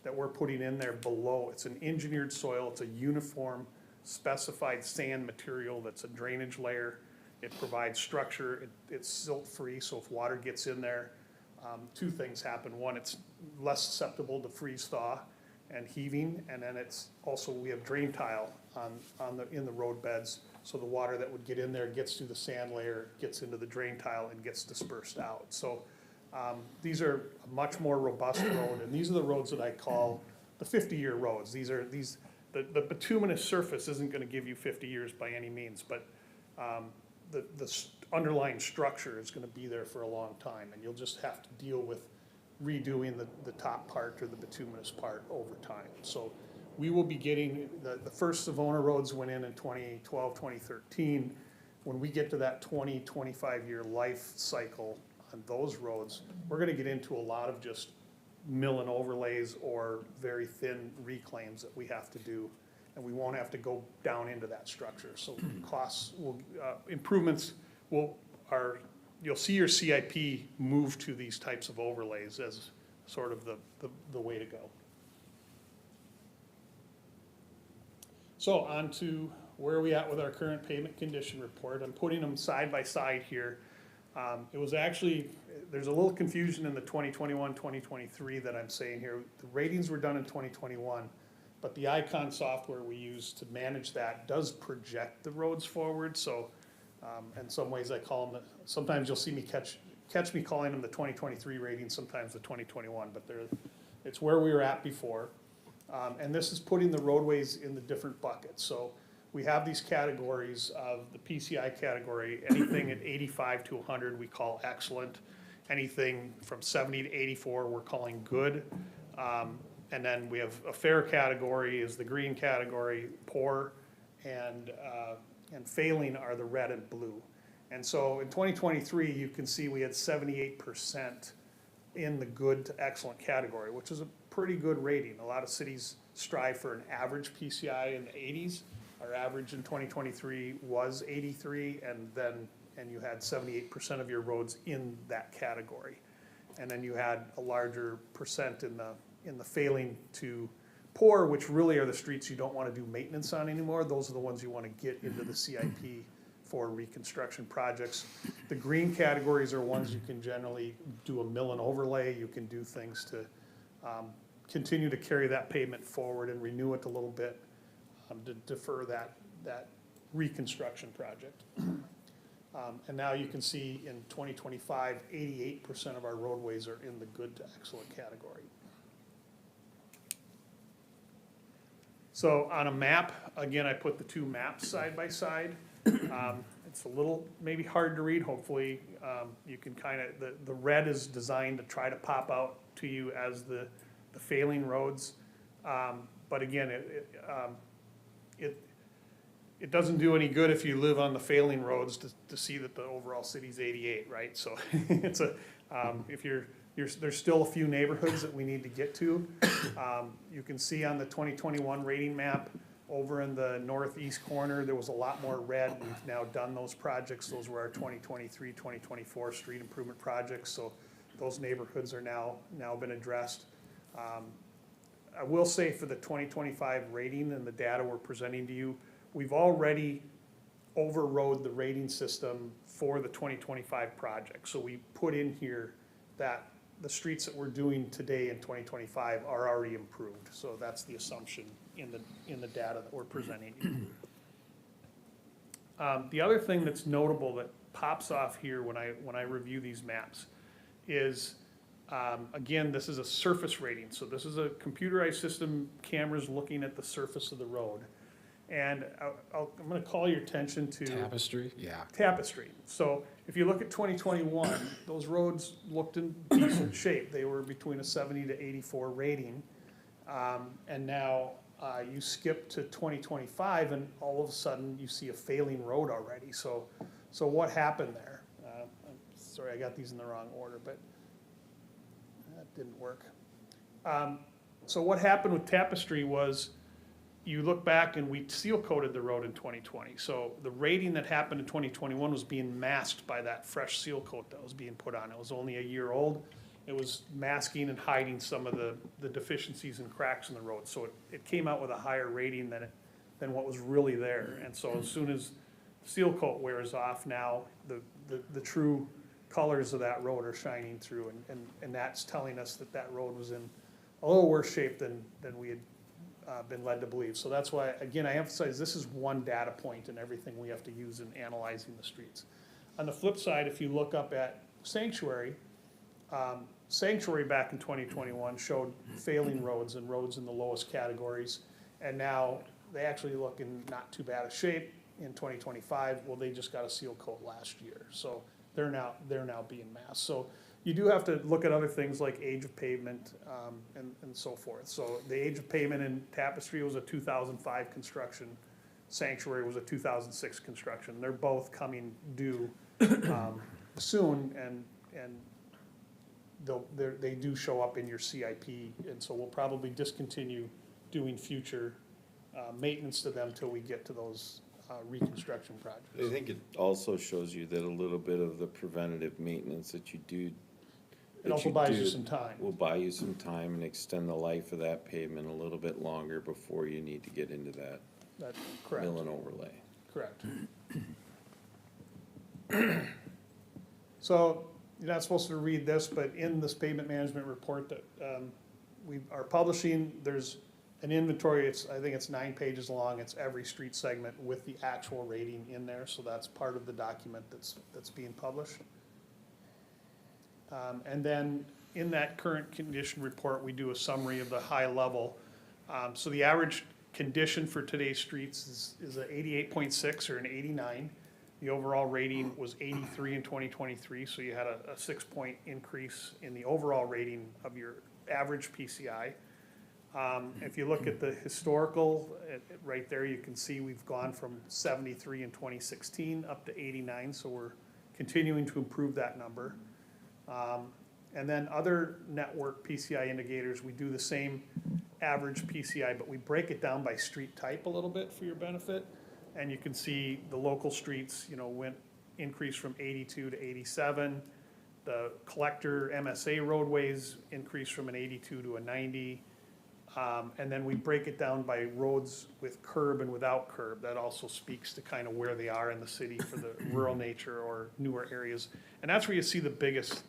Speaker 10: that we're putting in there below. It's an engineered soil, it's a uniform specified sand material that's a drainage layer. It provides structure, it's silt free, so if water gets in there, 2 things happen. One, it's less susceptible to freeze thaw and heaving, and then it's also, we have drain tile in the road beds, so the water that would get in there gets through the sand layer, gets into the drain tile, and gets dispersed out. So these are a much more robust road, and these are the roads that I call the 50-year roads. The bituminous surface isn't gonna give you 50 years by any means, but the underlying structure is gonna be there for a long time, and you'll just have to deal with redoing the top part or the bituminous part over time. So we will be getting, the first Savona roads went in 2012, 2013. When we get to that 20, 25-year life cycle on those roads, we're gonna get into a lot of just mill and overlays or very thin reclaims that we have to do, and we won't have to go down into that structure. So costs will, improvements you'll see your CIP move to these types of overlays as sort of the way to go. So on to where are we at with our current pavement condition report. I'm putting them side by side here. It was actually, there's a little confusion in the 2021, 2023 that I'm saying here. The ratings were done in 2021, but the Icon software we use to manage that does project the roads forward. So in some ways I call them, sometimes you'll see me catch me calling them the 2023 ratings, sometimes the 2021, but it's where we were at before. And this is putting the roadways in the different buckets. So we have these categories of the PCI category, anything at 85 to 100 we call excellent. Anything from 70 to 84 we're calling good. And then we have a fair category is the green category, poor, and failing are the red and blue. And so in 2023, you can see we had 78% in the good to excellent category, which is a pretty good rating. A lot of cities strive for an average PCI in the 80s. Our average in 2023 was 83, and you had 78% of your roads in that category. And then you had a larger percent in the failing to poor, which really are the streets you don't want to do maintenance on anymore. Those are the ones you want to get into the CIP for reconstruction projects. The green categories are ones you can generally do a mill and overlay. You can do things to continue to carry that pavement forward and renew it a little bit to defer that reconstruction project. And now you can see in 2025, 88% of our roadways are in the good to excellent category. So on a map, again, I put the two maps side by side. It's a little maybe hard to read. Hopefully you can kind of, the red is designed to try to pop out to you as the failing roads. But again, it doesn't do any good if you live on the failing roads to see that the overall city's 88, right? So it's if there's still a few neighborhoods that we need to get to. You can see on the 2021 rating map over in the northeast corner, there was a lot more red. We've now done those projects. Those were our 2023, 2024 street improvement projects. So those neighborhoods are now been addressed. I will say for the 2025 rating and the data we're presenting to you, we've already overrode the rating system for the 2025 project. So we put in here that the streets that we're doing today in 2025 are already improved. So that's the assumption in the data that we're presenting you. The other thing that's notable that pops off here when I review these maps is, again, this is a surface rating. So this is a computerized system, cameras looking at the surface of the road. And I'm going to call your attention to
Speaker 4: Tapestry, yeah.
Speaker 10: Tapestry. So if you look at 2021, those roads looked in decent shape. They were between a 70 to 84 rating. And now you skip to 2025 and all of a sudden you see a failing road already. So what happened there? I'm sorry, I got these in the wrong order, but that didn't work. So what happened with Tapestry was you look back and we seal coated the road in 2020. So the rating that happened in 2021 was being masked by that fresh seal coat that was being put on. It was only a year old. It was masking and hiding some of the deficiencies and cracks in the road. So it came out with a higher rating than what was really there. And so as soon as seal coat wears off now, the true colors of that road are shining through. And that's telling us that road was in a little worse shape than we had been led to believe. So that's why, again, I emphasize this is one data point in everything we have to use in analyzing the streets. On the flip side, if you look up at Sanctuary, Sanctuary back in 2021 showed failing roads and roads in the lowest categories. And now they actually look in not too bad a shape in 2025. Well, they just got a seal coat last year. So they're now being masked. So you do have to look at other things like age of pavement and so forth. So the age of pavement in Tapestry was a 2005 construction. Sanctuary was a 2006 construction. They're both coming due soon, and they do show up in your CIP. And so we'll probably discontinue doing future maintenance to them till we get to those reconstruction projects.
Speaker 2: I think it also shows you that a little bit of the preventative maintenance that you do.
Speaker 10: It also buys you some time.
Speaker 2: Will buy you some time and extend the life of that pavement a little bit longer before you need to get into that.
Speaker 10: That's correct.
Speaker 2: mill and overlay.
Speaker 10: Correct. So, you're not supposed to read this, but in this pavement management report that we are publishing, there's an inventory, I think it's 9 pages long, it's every street segment with the actual rating in there, so that's part of the document that's being published. And then in that current condition report, we do a summary of the high level. So the average condition for today's streets is an 88.6 or an 89. The overall rating was 83 in 2023, so you had a 6-point increase in the overall rating of your average PCI. If you look at the historical, right there, you can see we've gone from 73 in 2016 up to 89, so we're continuing to improve that number. And then other network PCI indicators, we do the same average PCI, but we break it down by street type a little bit for your benefit. And you can see the local streets, increased from 82 to 87. The collector MSA roadways increased from an 82 to a 90. And then we break it down by roads with curb and without curb. That also speaks to kind of where they are in the city for the rural nature or newer areas. And that's where you see the biggest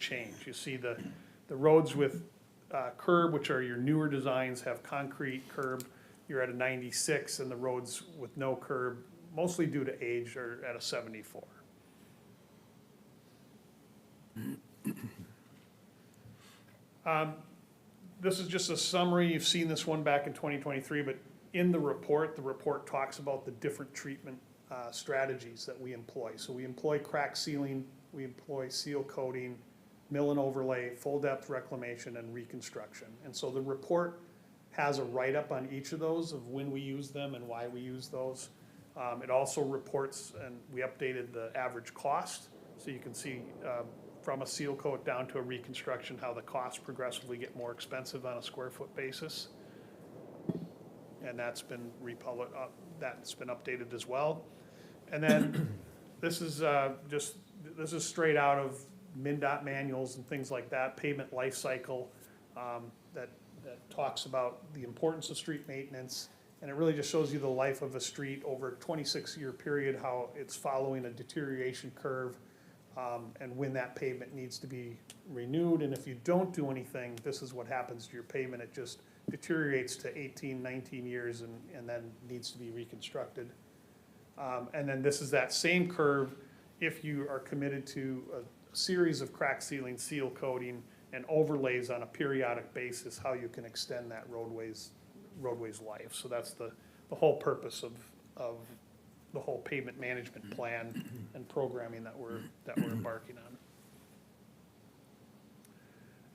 Speaker 10: change. You see the roads with curb, which are your newer designs, have concrete curb. You're at a 96, and the roads with no curb, mostly due to age, are at a 74. This is just a summary. You've seen this one back in 2023, but in the report talks about the different treatment strategies that we employ. So we employ crack sealing, we employ seal coating, mill and overlay, full depth reclamation, and reconstruction. And so the report has a write-up on each of those of when we use them and why we use those. It also reports, and we updated the average cost, so you can see from a seal coat down to a reconstruction how the costs progressively get more expensive on a square foot basis. And that's been that's been updated as well. And then this is this is straight out of MnDOT manuals and things like that, pavement life cycle, that talks about the importance of street maintenance. And it really just shows you the life of a street over a 26-year period, how it's following a deterioration curve, and when that pavement needs to be renewed. And if you don't do anything, this is what happens to your pavement. It just deteriorates to 18, 19 years and then needs to be reconstructed. And then this is that same curve if you are committed to a series of crack sealing, seal coating, and overlays on a periodic basis, how you can extend that roadway's life. So that's the whole purpose of the whole pavement management plan and programming that we're embarking on.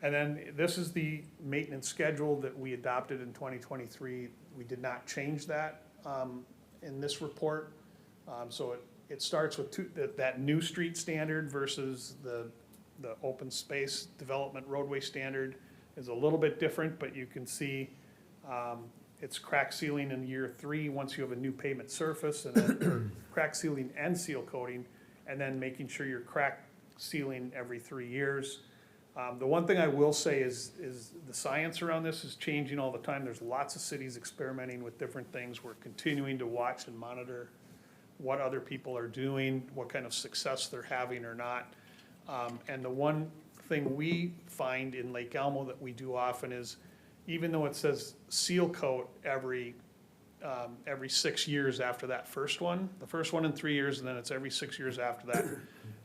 Speaker 10: And then this is the maintenance schedule that we adopted in 2023. We did not change that in this report. So it starts with that new street standard versus the open space development roadway standard is a little bit different, but you can see it's crack sealing in year 3 once you have a new pavement surface, and then crack sealing and seal coating, and then making sure you're crack sealing every 3 years. The one thing I will say is the science around this is changing all the time. There's lots of cities experimenting with different things. We're continuing to watch and monitor what other people are doing, what kind of success they're having or not. And the one thing we find in Lake Elmo that we do often is, even though it says seal coat every 6 years after that first one, the first one in 3 years, and then it's every 6 years after that,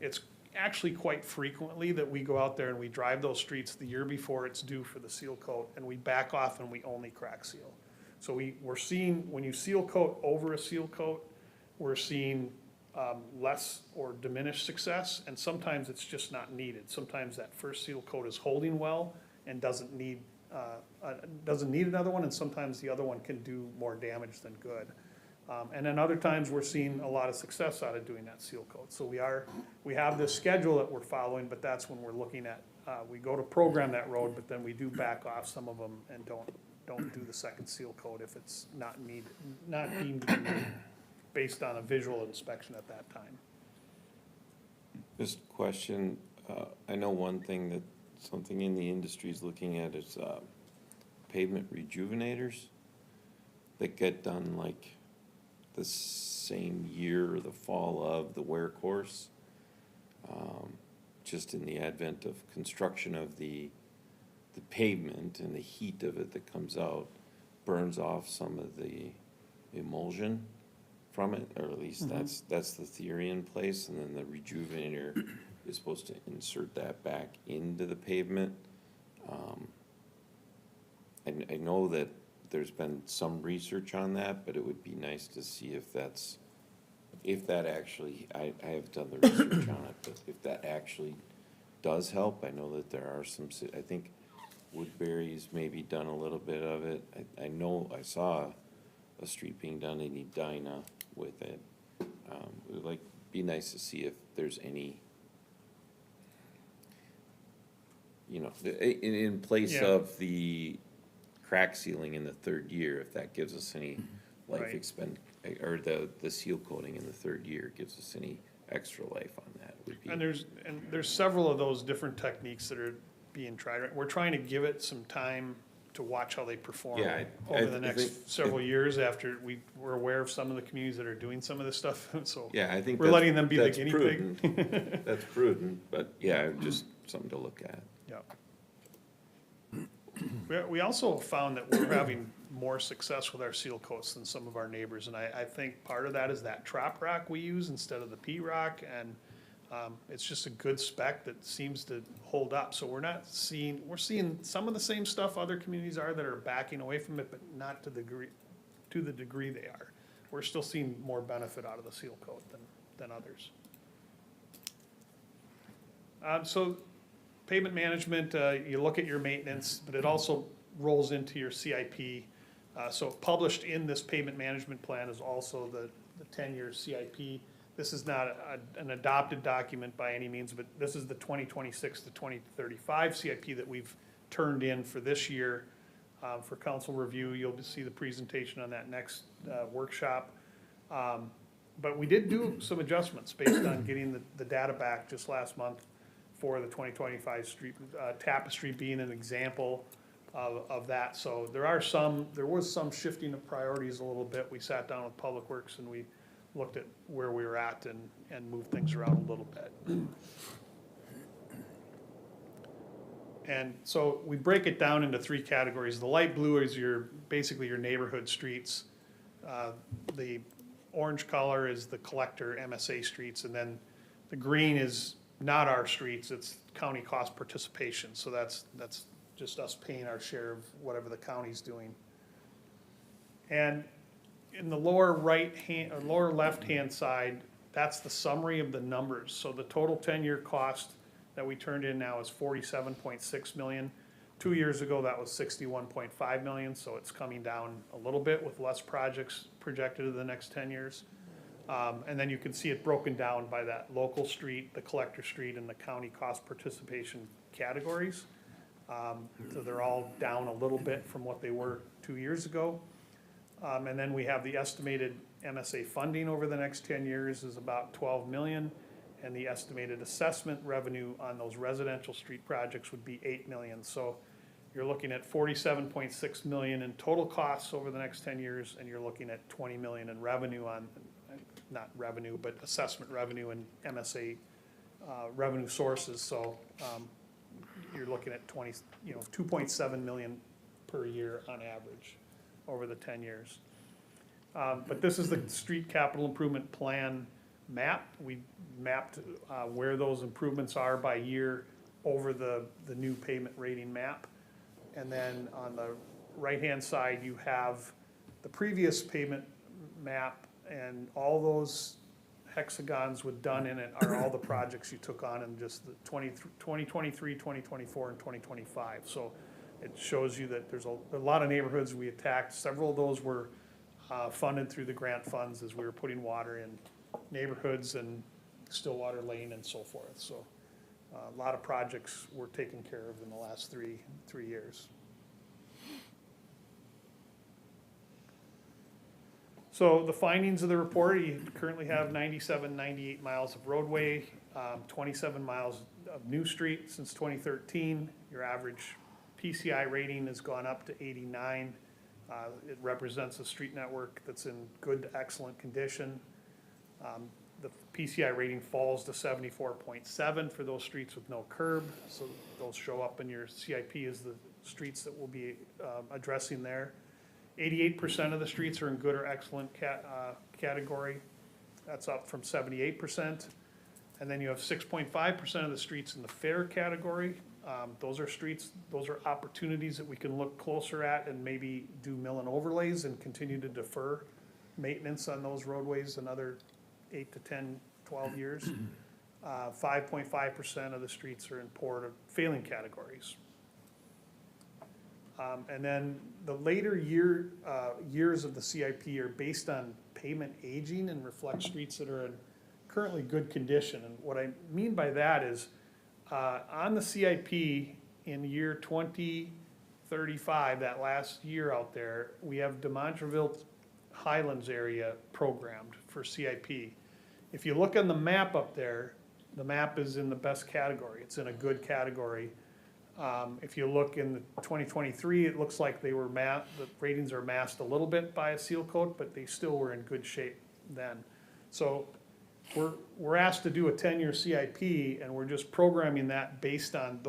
Speaker 10: it's actually quite frequently that we go out there and we drive those streets the year before it's due for the seal coat, and we back off and we only crack seal. So we're seeing, when you seal coat over a seal coat, we're seeing less or diminished success, and sometimes it's just not needed. Sometimes that first seal coat is holding well and doesn't need another one, and sometimes the other one can do more damage than good. And then other times we're seeing a lot of success out of doing that seal coat. So we have this schedule that we're following, but that's when we're looking at, we go to program that road, but then we do back off some of them and don't do the second seal coat if it's not deemed to be needed, based on a visual inspection at that time.
Speaker 2: Just a question, I know one thing that something in the industry is looking at is pavement rejuvenators that get done like the same year or the fall of the wear course. Just in the advent of construction of the pavement and the heat of it that comes out burns off some of the emulsion from it, or at least that's the theory in place, and then the rejuvenator is supposed to insert that back into the pavement. I know that there's been some research on that, but it would be nice to see if that actually, I have done the research on it, but if that actually does help. I know that there are some, I think Woodbury's maybe done a little bit of it. I know I saw a street being done in Edina with it. It would be nice to see if there's any, in place
Speaker 10: Yeah.
Speaker 2: of the crack sealing in the third year, if that gives us any life
Speaker 10: Right.
Speaker 2: or the seal coating in the third year gives us any extra life on that. It would be.
Speaker 10: And there's several of those different techniques that are being tried. We're trying to give it some time to watch how they perform
Speaker 2: Yeah,
Speaker 10: over the
Speaker 2: I
Speaker 10: next
Speaker 2: think-
Speaker 10: several years after we're aware of some of the communities that are doing some of this stuff, so.
Speaker 2: Yeah, I think
Speaker 10: We're letting them be the guinea pig.
Speaker 2: pig. That's prudent, but yeah, just something to look at.
Speaker 10: Yeah. We also found that we're having more success with our seal coats than some of our neighbors, and I think part of that is that trap rock we use instead of the P rock, and it's just a good spec that seems to hold up. So we're seeing some of the same stuff other communities are that are backing away from it, but not to the degree they are. We're still seeing more benefit out of the seal coat than others. So pavement management, you look at your maintenance, but it also rolls into your CIP. So published in this pavement management plan is also the 10-year CIP. This is not an adopted document by any means, but this is the 2026 to 2035 CIP that we've turned in for this year for council review. You'll see the presentation on that next workshop. But we did do some adjustments based on getting the data back just last month for the 2025 street, Tapestry being an example of that. So there was some shifting of priorities a little bit. We sat down with Public Works and we looked at where we were at and moved things around a little bit. And so we break it down into three categories. The light blue is basically your neighborhood streets. The orange color is the collector MSA streets, and then the green is not our streets, it's county cost participation. So that's just us paying our share of whatever the county's doing. And in the lower left-hand side, that's the summary of the numbers. So the total 10-year cost that we turned in now is 47.6 million. 2 years ago, that was 61.5 million, so it's coming down a little bit with less projects projected in the next 10 years. And then you can see it broken down by that local street, the collector street, and the county cost participation categories. So they're all down a little bit from what they were 2 years ago. And then we have the estimated MSA funding over the next 10 years is about 12 million. And the estimated assessment revenue on those residential street projects would be 8 million. So you're looking at 47.6 million in total costs over the next 10 years, and you're looking at 20 million in revenue on, not revenue, but assessment revenue and MSA revenue sources. So you're looking at 2.7 million per year on average over the 10 years. But this is the street capital improvement plan map. We mapped where those improvements are by year over the new pavement rating map. And then on the right-hand side, you have the previous pavement map, and all those hexagons with done in it are all the projects you took on in just the 2023, 2024, and 2025. So it shows you that there's a lot of neighborhoods we attacked. Several of those were funded through the grant funds as we were putting water in neighborhoods and Stillwater Lane and so forth. So a lot of projects were taken care of in the last three years. So the findings of the report, you currently have 98 miles of roadway, 27 miles of new street since 2013. Your average PCI rating has gone up to 89. It represents a street network that's in good to excellent condition. The PCI rating falls to 74.7 for those streets with no curb, so those show up in your CIP as the streets that we'll be addressing there. 88% of the streets are in good or excellent category. That's up from 78%. And then you have 6.5% of the streets in the fair category. Those are streets, those are opportunities that we can look closer at and maybe do mill and overlays and continue to defer maintenance on those roadways another 8 to 10, 12 years. 5.5% of the streets are in poor to failing categories. And then the later years of the CIP are based on pavement aging and reflect streets that are in currently good condition. And what I mean by that is, on the CIP in year 2035, that last year out there, we have Demontreville Highlands area programmed for CIP. If you look on the map up there, the map is in the best category. It's in a good category. If you look in the 2023, it looks like they were the ratings are masked a little bit by a seal coat, but they still were in good shape then. So we're asked to do a 10-year CIP, and we're just programming that based on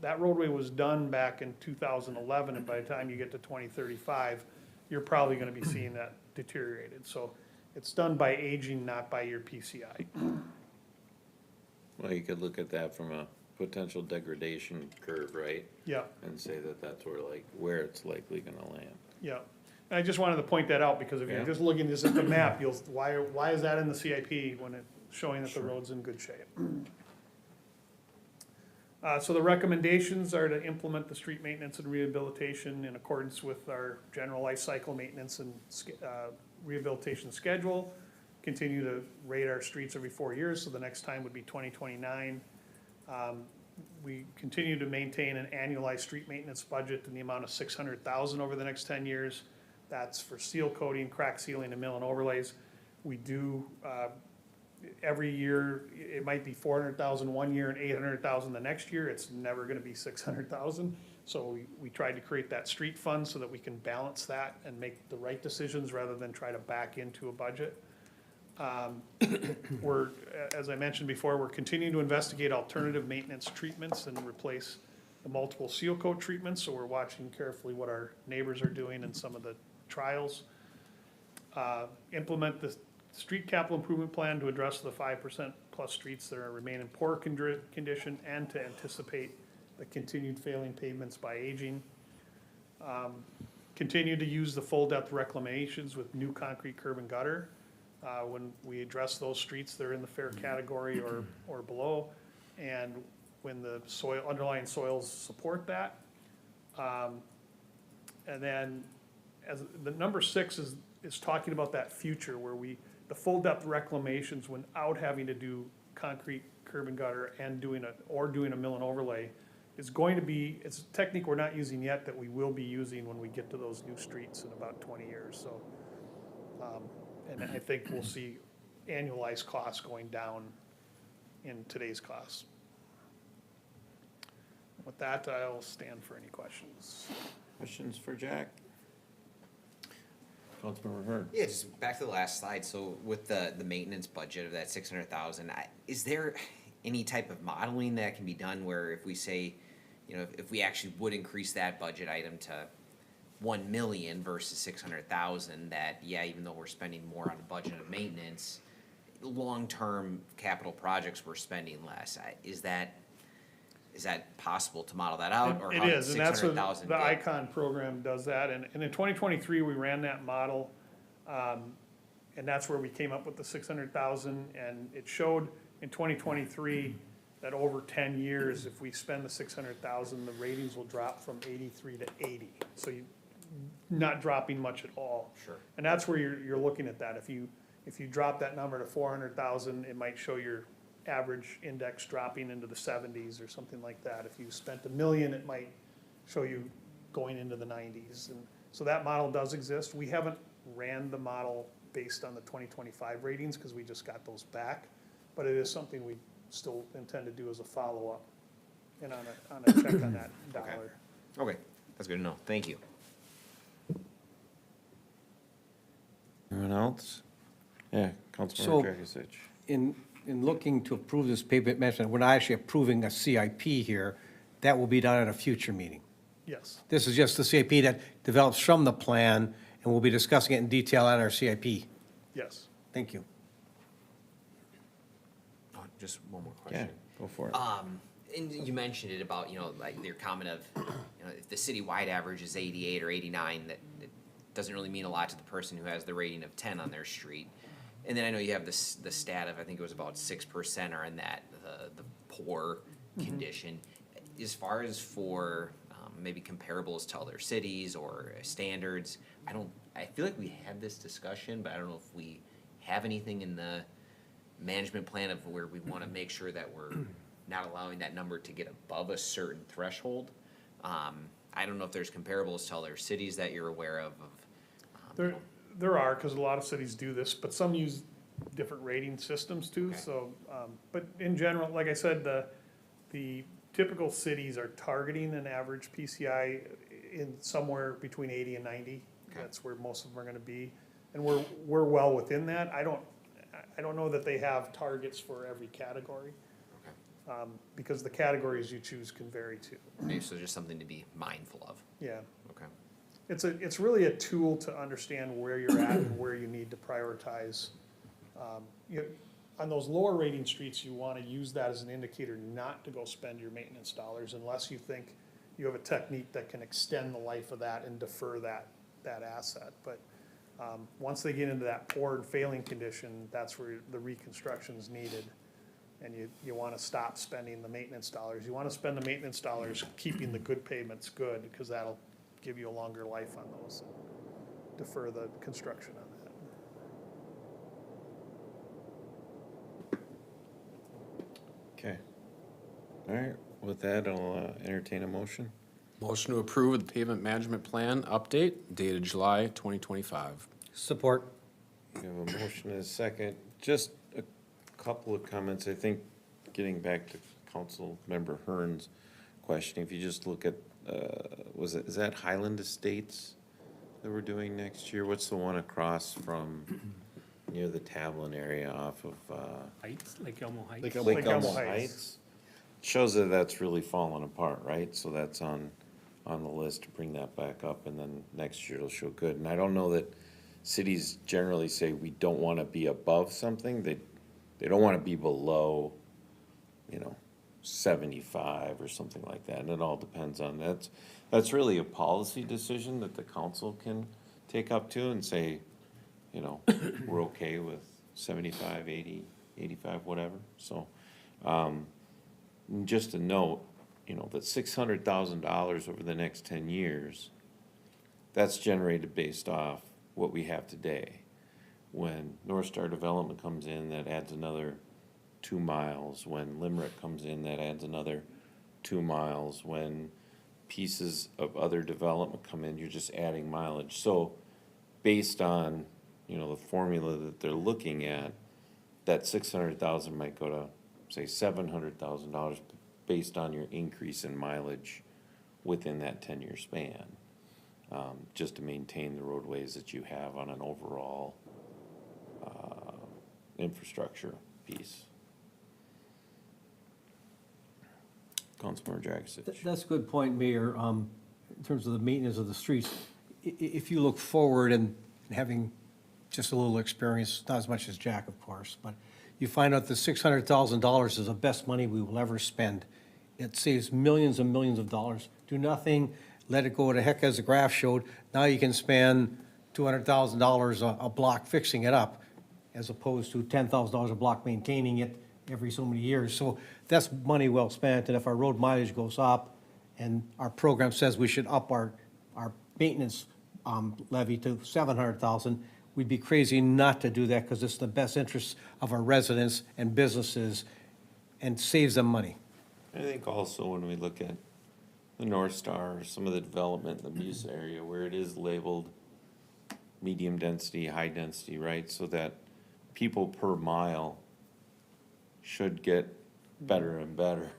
Speaker 10: that roadway was done back in 2011, and by the time you get to 2035, you're probably gonna be seeing that deteriorated. So it's done by aging, not by your PCI.
Speaker 2: Well, you could look at that from a potential degradation curve, right?
Speaker 10: Yeah,
Speaker 2: And say that that's where it's likely gonna land.
Speaker 10: yeah. And I just wanted to point that out, because if you're
Speaker 2: Yeah.
Speaker 10: just looking just at the map, why is that in the CIP when it's showing that the road's in good shape? So the recommendations are to implement the street maintenance and rehabilitation in accordance with our general life cycle maintenance and rehabilitation schedule. Continue to rate our streets every 4 years, so the next time would be 2029. We continue to maintain an annualized street maintenance budget in the amount of $600,000 over the next 10 years. That's for seal coating, crack sealing, and mill and overlays. We do, every year, it might be $400,000 one year and $800,000 the next year. It's never gonna be $600,000. So we tried to create that street fund so that we can balance that and make the right decisions rather than try to back into a budget. As I mentioned before, we're continuing to investigate alternative maintenance treatments and replace the multiple seal coat treatments, so we're watching carefully what our neighbors are doing in some of the trials. Implement the street capital improvement plan to address the 5% plus streets that remain in poor condition and to anticipate the continued failing pavements by aging. Continue to use the full depth reclamations with new concrete curb and gutter. When we address those streets, they're in the fair category or below. And when the underlying soils support that. And then as the number 6 is talking about that future where the full depth reclamations without having to do concrete curb and gutter and doing a mill and overlay is going to be, it's a technique we're not using yet that we will be using when we get to those new streets in about 20 years. So, and I think we'll see annualized costs going down in today's costs. With that, I'll stand for any questions.
Speaker 2: Questions for Jack? Councilmember Hurd.
Speaker 1: Yeah, just back to the last slide. So with the maintenance budget of that 600,000, is there any type of modeling that can be done where if we say, you know, if we actually would increase that budget item to 1 million versus 600,000, that, yeah, even though we're spending more on the budget of maintenance, long-term capital projects we're spending less. Is that possible to model that out? Or
Speaker 10: It
Speaker 1: how did
Speaker 10: is, and that's what
Speaker 1: 600,000
Speaker 10: the
Speaker 1: get-
Speaker 10: ICON program does that, and in 2023, we ran that model, and that's where we came up with the 600,000, and it showed in 2023 that over 10 years, if we spend the 600,000, the ratings will drop from 83 to 80, so you're not dropping much at all.
Speaker 1: Sure.
Speaker 10: And that's where you're looking at that. If you drop that number to 400,000, it might show your average index dropping into the 70s or something like that. If you spent $1 million, it might show you going into the 90s. And so that model does exist. We haven't ran the model based on the 2025 ratings because we just got those back, but it is something we still intend to do as a follow-up and on a check on that dollar.
Speaker 1: Okay, that's good to know. Thank you.
Speaker 2: Anyone else? Yeah, Councilmember
Speaker 7: So-
Speaker 2: Dragisich.
Speaker 7: In looking to approve this pavement management, we're not actually approving a CIP here. That will be done at a future meeting.
Speaker 10: Yes.
Speaker 7: This is just the CIP that develops from the plan, and we'll be discussing it in detail at our CIP.
Speaker 10: Yes.
Speaker 7: Thank you.
Speaker 1: Oh, just one more
Speaker 2: Yeah,
Speaker 1: question.
Speaker 2: go for it.
Speaker 1: And you mentioned it about, you know, like your comment of, you know, if the citywide average is 88 or 89, that doesn't really mean a lot to the person who has the rating of 10 on their street. And then I know you have this, the stat of, I think it was about 6% are in that, the poor condition. As far as for, maybe comparables to other cities or standards, I feel like we had this discussion, but I don't know if we have anything in the management plan of where we wanna make sure that we're not allowing that number to get above a certain threshold. I don't know if there's comparables to other cities that you're aware of,
Speaker 10: There are, because a lot of cities do this, but some use different rating systems too,
Speaker 1: Okay.
Speaker 10: so, but in general, like I said, the typical cities are targeting an average PCI in somewhere between 80 and 90.
Speaker 1: Okay.
Speaker 10: That's where most of them are gonna be, and we're well within that. I don't know that they have targets for every category, because the categories you choose can vary too.
Speaker 1: maybe so just something to be mindful of.
Speaker 10: Yeah.
Speaker 1: Okay.
Speaker 10: It's really a tool to understand where you're at and where you need to prioritize. On those lower rating streets, you wanna use that as an indicator not to go spend your maintenance dollars unless you think you have a technique that can extend the life of that and defer that asset. But, once they get into that poor and failing condition, that's where the reconstruction's needed. And you wanna stop spending the maintenance dollars. You wanna spend the maintenance dollars keeping the good pavements good, because that'll give you a longer life on those. Defer the construction on that.
Speaker 2: Okay. All right, with that, I'll entertain a motion.
Speaker 4: Motion to approve the pavement management plan update dated July 2025.
Speaker 7: Support.
Speaker 2: We have a motion and a second. Just a couple of comments. I think getting back to Councilmember Hearn's question, if you just look at, is that Highland Estates that we're doing next year? What's the one across from near the Tablin area off of,
Speaker 5: Heights, like Elmo Heights.
Speaker 10: Lake
Speaker 2: Lake
Speaker 10: Elmo
Speaker 2: Elmo
Speaker 10: Heights.
Speaker 2: Heights? Shows that that's really fallen apart, right? So that's on the list to bring that back up, and then next year it'll show good. And I don't know that cities generally say we don't wanna be above something, they don't wanna be below, 75 or something like that, and it all depends on, that's really a policy decision that the council can take up to and say, we're okay with 75, 80, 85, whatever, so. Just a note, that $600,000 over the next 10 years, that's generated based off what we have today. When North Star Development comes in, that adds another 2 miles. When Limerick comes in, that adds another 2 miles. When pieces of other development come in, you're just adding mileage. So based on, the formula that they're looking at, that 600,000 might go to, say, $700,000 based on your increase in mileage within that 10-year span, just to maintain the roadways that you have on an overall infrastructure piece. Councilmember Dragisich.
Speaker 7: That's a good point, Mayor, in terms of the maintenance of the streets. If you look forward and having just a little experience, not as much as Jack, of course, but you find out that $600,000 is the best money we will ever spend. It saves millions and millions of dollars. Do nothing, let it go to heck, as the graph showed. Now you can spend $200,000 a block fixing it up, as opposed to $10,000 a block maintaining it every so many years. So that's money well spent, and if our road mileage goes up, and our program says we should up our maintenance levy to $700,000, we'd be crazy not to do that, because it's the best interest of our residents and businesses, and saves them money.
Speaker 2: I think also when we look at the North Star, some of the development in the Muse area where it is labeled medium density, high density, right? So that people per mile should get better and better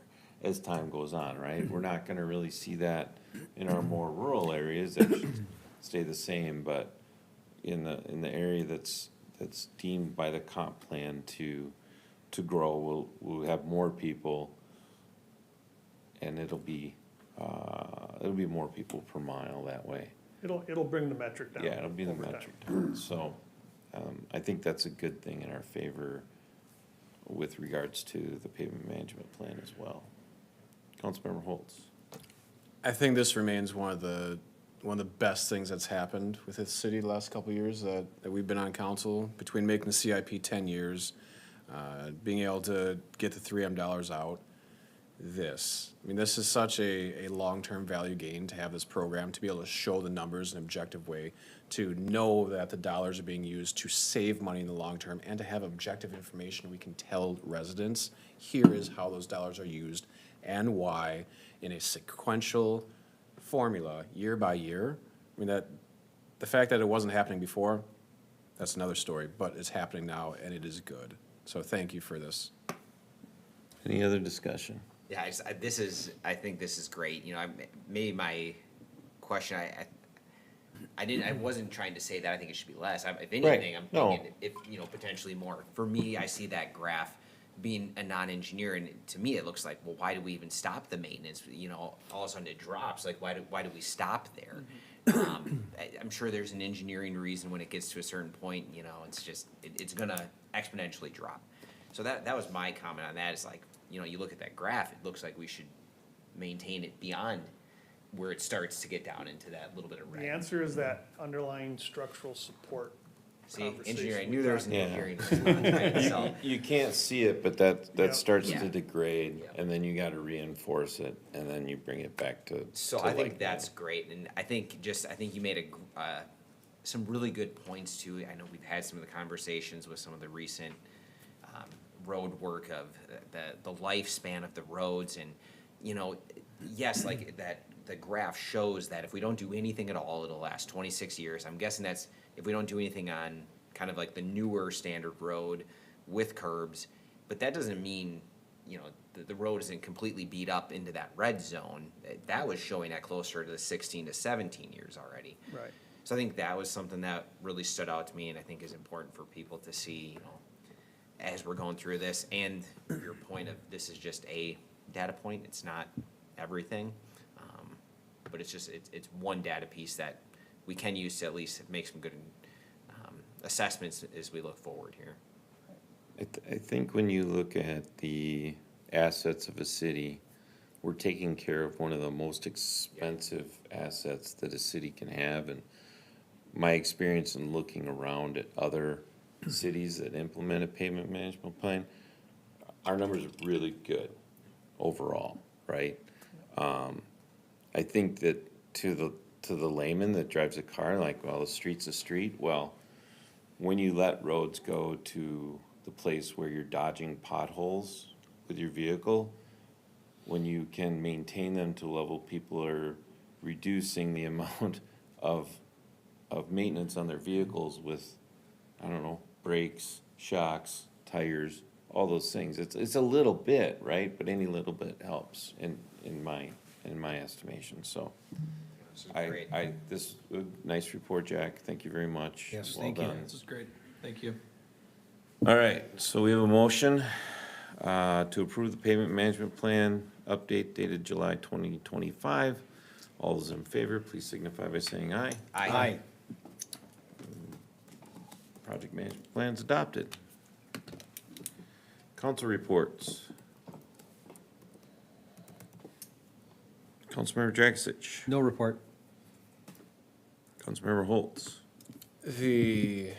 Speaker 2: as time goes on, right? We're not gonna really see that in our more rural areas, that should stay the same, but in the area that's deemed by the comp plan to grow. We'll have more people, and it'll be more people per mile that way.
Speaker 10: It'll bring the metric down.
Speaker 2: Yeah, it'll be the
Speaker 10: over time.
Speaker 2: metric down. So, I think that's a good thing in our favor with regards to the pavement management plan as well. Councilmember Holtz.
Speaker 4: I think this remains one of the best things that's happened with this city the last couple of years that we've been on council, between making the CIP 10 years, being able to get the 3M dollars out. This is such a long-term value gain to have this program, to be able to show the numbers in an objective way, to know that the dollars are being used to save money in the long term, and to have objective information we can tell residents, here is how those dollars are used and why, in a sequential formula, year by year. That the fact that it wasn't happening before, that's another story, but it's happening now, and it is good. So thank you for this.
Speaker 2: Any other discussion?
Speaker 1: Yeah, I think this is great. You know, maybe my question, I wasn't trying to say that I think it should be less. If anything, I'm
Speaker 2: No.
Speaker 1: thinking if, potentially more. For me, I see that graph being a non-engineer, and to me, it looks like, well, why do we even stop the maintenance? All of a sudden it drops. Like, why do we stop there? I'm sure there's an engineering reason when it gets to a certain point, it's just, it's gonna exponentially drop. So that was my comment on that, is like, you look at that graph, it looks like we should maintain it beyond where it starts to get down into that little bit of red.
Speaker 10: The answer is that underlying structural support
Speaker 1: See,
Speaker 10: conversation
Speaker 1: engineering, I
Speaker 10: we
Speaker 1: knew there was an
Speaker 10: talked
Speaker 1: engineering response, right? So,
Speaker 2: You can't see it, but
Speaker 10: Yep.
Speaker 2: that starts
Speaker 1: Yeah.
Speaker 2: to degrade,
Speaker 1: Yep.
Speaker 2: and then you gotta reinforce it, and then you bring it back to.
Speaker 1: So
Speaker 2: to
Speaker 1: I think
Speaker 2: like
Speaker 1: that's great, and I think you made some really good points too. I know we've had some of the conversations with some of the recent road work of the lifespan of the roads, and yes, like that, the graph shows that if we don't do anything at all, it'll last 26 years. I'm guessing that's if we don't do anything on kind of like the newer standard road with curbs, but that doesn't mean the road isn't completely beat up into that red zone. That was showing that closer to the 16 to 17 years already.
Speaker 10: Right.
Speaker 1: So I think that was something that really stood out to me, and I think is important for people to see, as we're going through this. And your point of this is just a data point, it's not everything. But it's one data piece that we can use to at least make some good assessments as we look forward here.
Speaker 2: I think when you look at the assets of a city, we're taking care of one of the most expensive assets that a city can have. And my experience in looking around at other cities that implement a pavement management plan, our numbers are really good overall, right? I think that to the layman that drives a car, like, well, the street's a street. Well, when you let roads go to the place where you're dodging potholes with your vehicle, when you can maintain them to a level people are reducing the amount of maintenance on their vehicles with, I don't know, brakes, shocks, tires, all those things. It's a little bit, right? But any little bit helps in my estimation, so.
Speaker 1: This is great.
Speaker 2: This, nice report, Jack, thank you very much.
Speaker 7: Yes,
Speaker 2: Well
Speaker 7: thank you.
Speaker 2: done.
Speaker 3: This is great. Thank you.
Speaker 2: All right, so we have a motion to approve the payment management plan update dated July 2025. All those in favor, please signify by saying aye.
Speaker 7: Aye.
Speaker 2: Project management plan's adopted. Council reports. Councilmember Dragisich.
Speaker 7: No report.
Speaker 2: Councilmember Holtz.
Speaker 4: The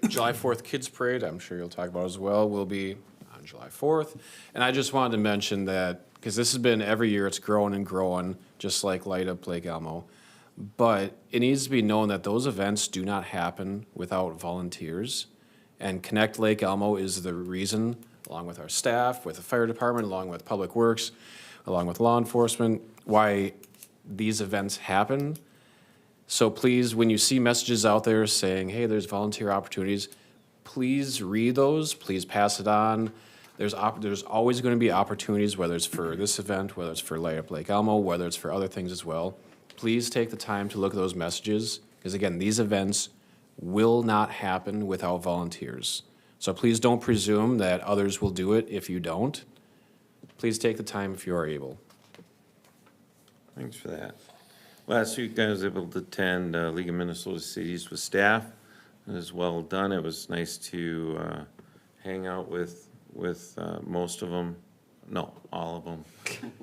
Speaker 4: July 4th Kids Parade, I'm sure you'll talk about as well, will be on July 4th. And I just wanted to mention that, because this has been every year, it's growing and growing, just like Light Up Lake Elmo. But it needs to be known that those events do not happen without volunteers. And Connect Lake Elmo is the reason, along with our staff, with the fire department, along with Public Works, along with law enforcement, why these events happen. So please, when you see messages out there saying, hey, there's volunteer opportunities, please read those, please pass it on. There's always going to be opportunities, whether it's for this event, whether it's for Light Up Lake Elmo, whether it's for other things as well. Please take the time to look at those messages Because again, these events will not happen without volunteers. So please don't presume that others will do it if you don't. Please take the time if you are able.
Speaker 2: Thanks for that. Last week, I was able to attend League of Minnesota Cities with staff. It was well done. It was nice to hang out with most of them. No, all of them.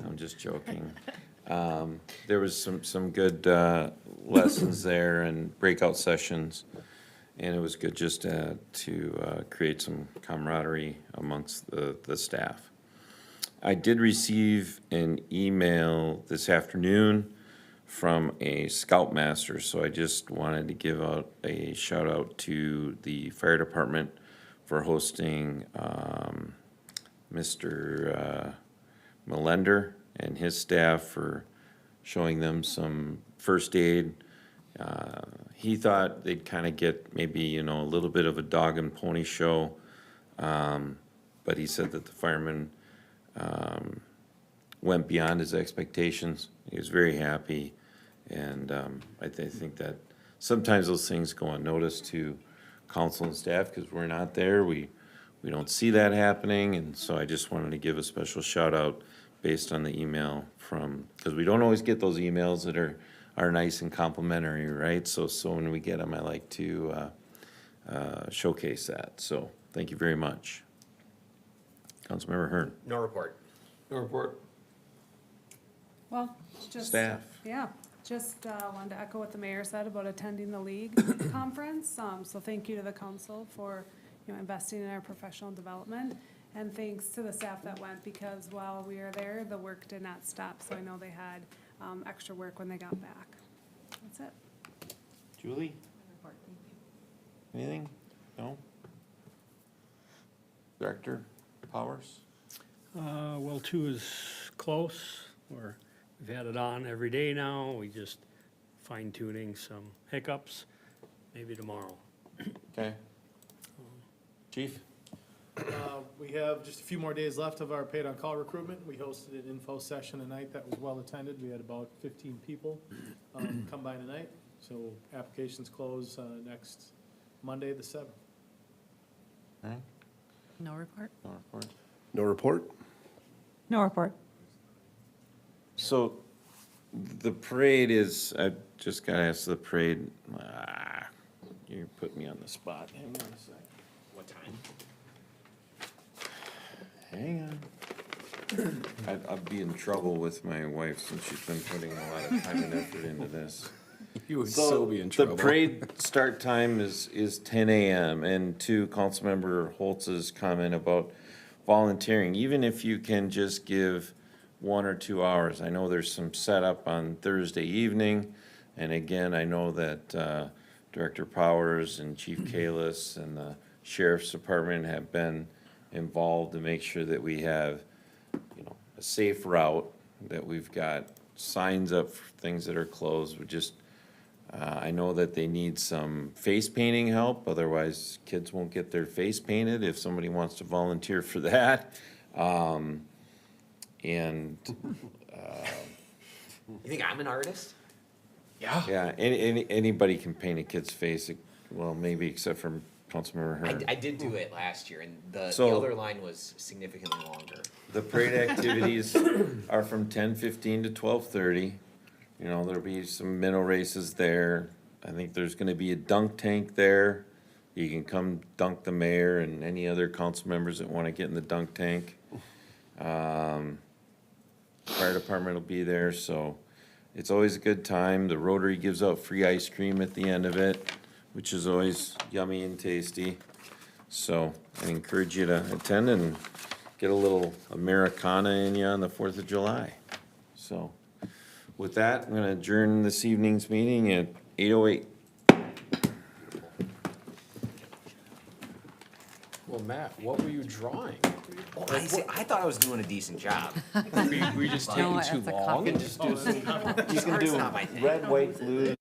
Speaker 2: I'm just joking. There was some good lessons there and breakout sessions. And it was good just to create some camaraderie amongst the staff. I did receive an email this afternoon from a scoutmaster, so I just wanted to give out a shout out to the fire department for hosting Mr. Melender and his staff for showing them some first aid. He thought they'd kind of get maybe, a little bit of a dog and pony show. But he said that the firemen went beyond his expectations. He was very happy. And I think that sometimes those things go unnoticed to council and staff because we're not there. We don't see that happening. And so I just wanted to give a special shout out based on the email because we don't always get those emails that are nice and complimentary, right? So when we get them, I like to showcase that. So thank you very much. Councilmember Hearn.
Speaker 1: No report.
Speaker 2: No report.
Speaker 11: Well, just.
Speaker 2: Staff.
Speaker 11: Yeah, just wanted to echo what the mayor said about attending the league conference. So thank you to the council for, investing in our professional development. And thanks to the staff that went because while we were there, the work did not stop. So I know they had extra work when they got back. That's it.
Speaker 2: Julie? Anything? No? Director Powers?
Speaker 12: Well, 2 is close, we've had it on every day now, we just fine tuning some hiccups, maybe tomorrow.
Speaker 2: Okay. Chief?
Speaker 5: We have just a few more days left of our paid-on-call recruitment. We hosted an info session tonight that was well-attended. We had about 15 people come by tonight. So applications close next Monday, the 7th.
Speaker 2: All right.
Speaker 6: No report?
Speaker 2: No report.
Speaker 9: No report?
Speaker 6: No report.
Speaker 2: So the parade is, I just got to ask the parade, you're putting me on the spot. Hang on a second.
Speaker 1: What time?
Speaker 2: Hang on. I'll be in trouble with my wife since she's been putting a lot of time and effort into this.
Speaker 4: You would still be in trouble.
Speaker 2: The parade start time is 10 a.m. And to Councilmember Holtz's comment about volunteering, even if you can just give 1 or 2 hours. I know there's some setup on Thursday evening. And again, I know that Director Powers and Chief Kalis and the Sheriff's Department have been involved to make sure that we have, a safe route, that we've got signs up for things that are closed. We just, I know that they need some face painting help, otherwise kids won't get their face painted if somebody wants to volunteer for that. You
Speaker 1: think I'm an artist?
Speaker 2: Yeah, anybody can paint a kid's face, well, maybe except for Councilmember Hearn.
Speaker 1: I did do it last year, and the
Speaker 2: So-
Speaker 1: other line was significantly longer.
Speaker 2: The parade activities are from 10:15 to 12:30. There'll be some minnow races there. I think there's gonna be a dunk tank there. You can come dunk the mayor and any other council members that wanna get in the dunk tank. Fire department will be there, so it's always a good time. The Rotary gives out free ice cream at the end of it, which is always yummy and tasty. So I encourage you to attend and get a little Americana in you on the 4th of July. So with that, I'm gonna adjourn this evening's meeting at 8:08.
Speaker 4: Well, Matt, what were you drawing?
Speaker 1: Oh, I thought I was doing a decent job.
Speaker 4: Were you just
Speaker 6: No,
Speaker 4: taking too
Speaker 6: that's a
Speaker 4: long?
Speaker 6: copy.
Speaker 2: He's gonna
Speaker 1: Art's
Speaker 2: do
Speaker 1: not my thing.
Speaker 2: red, white, blue.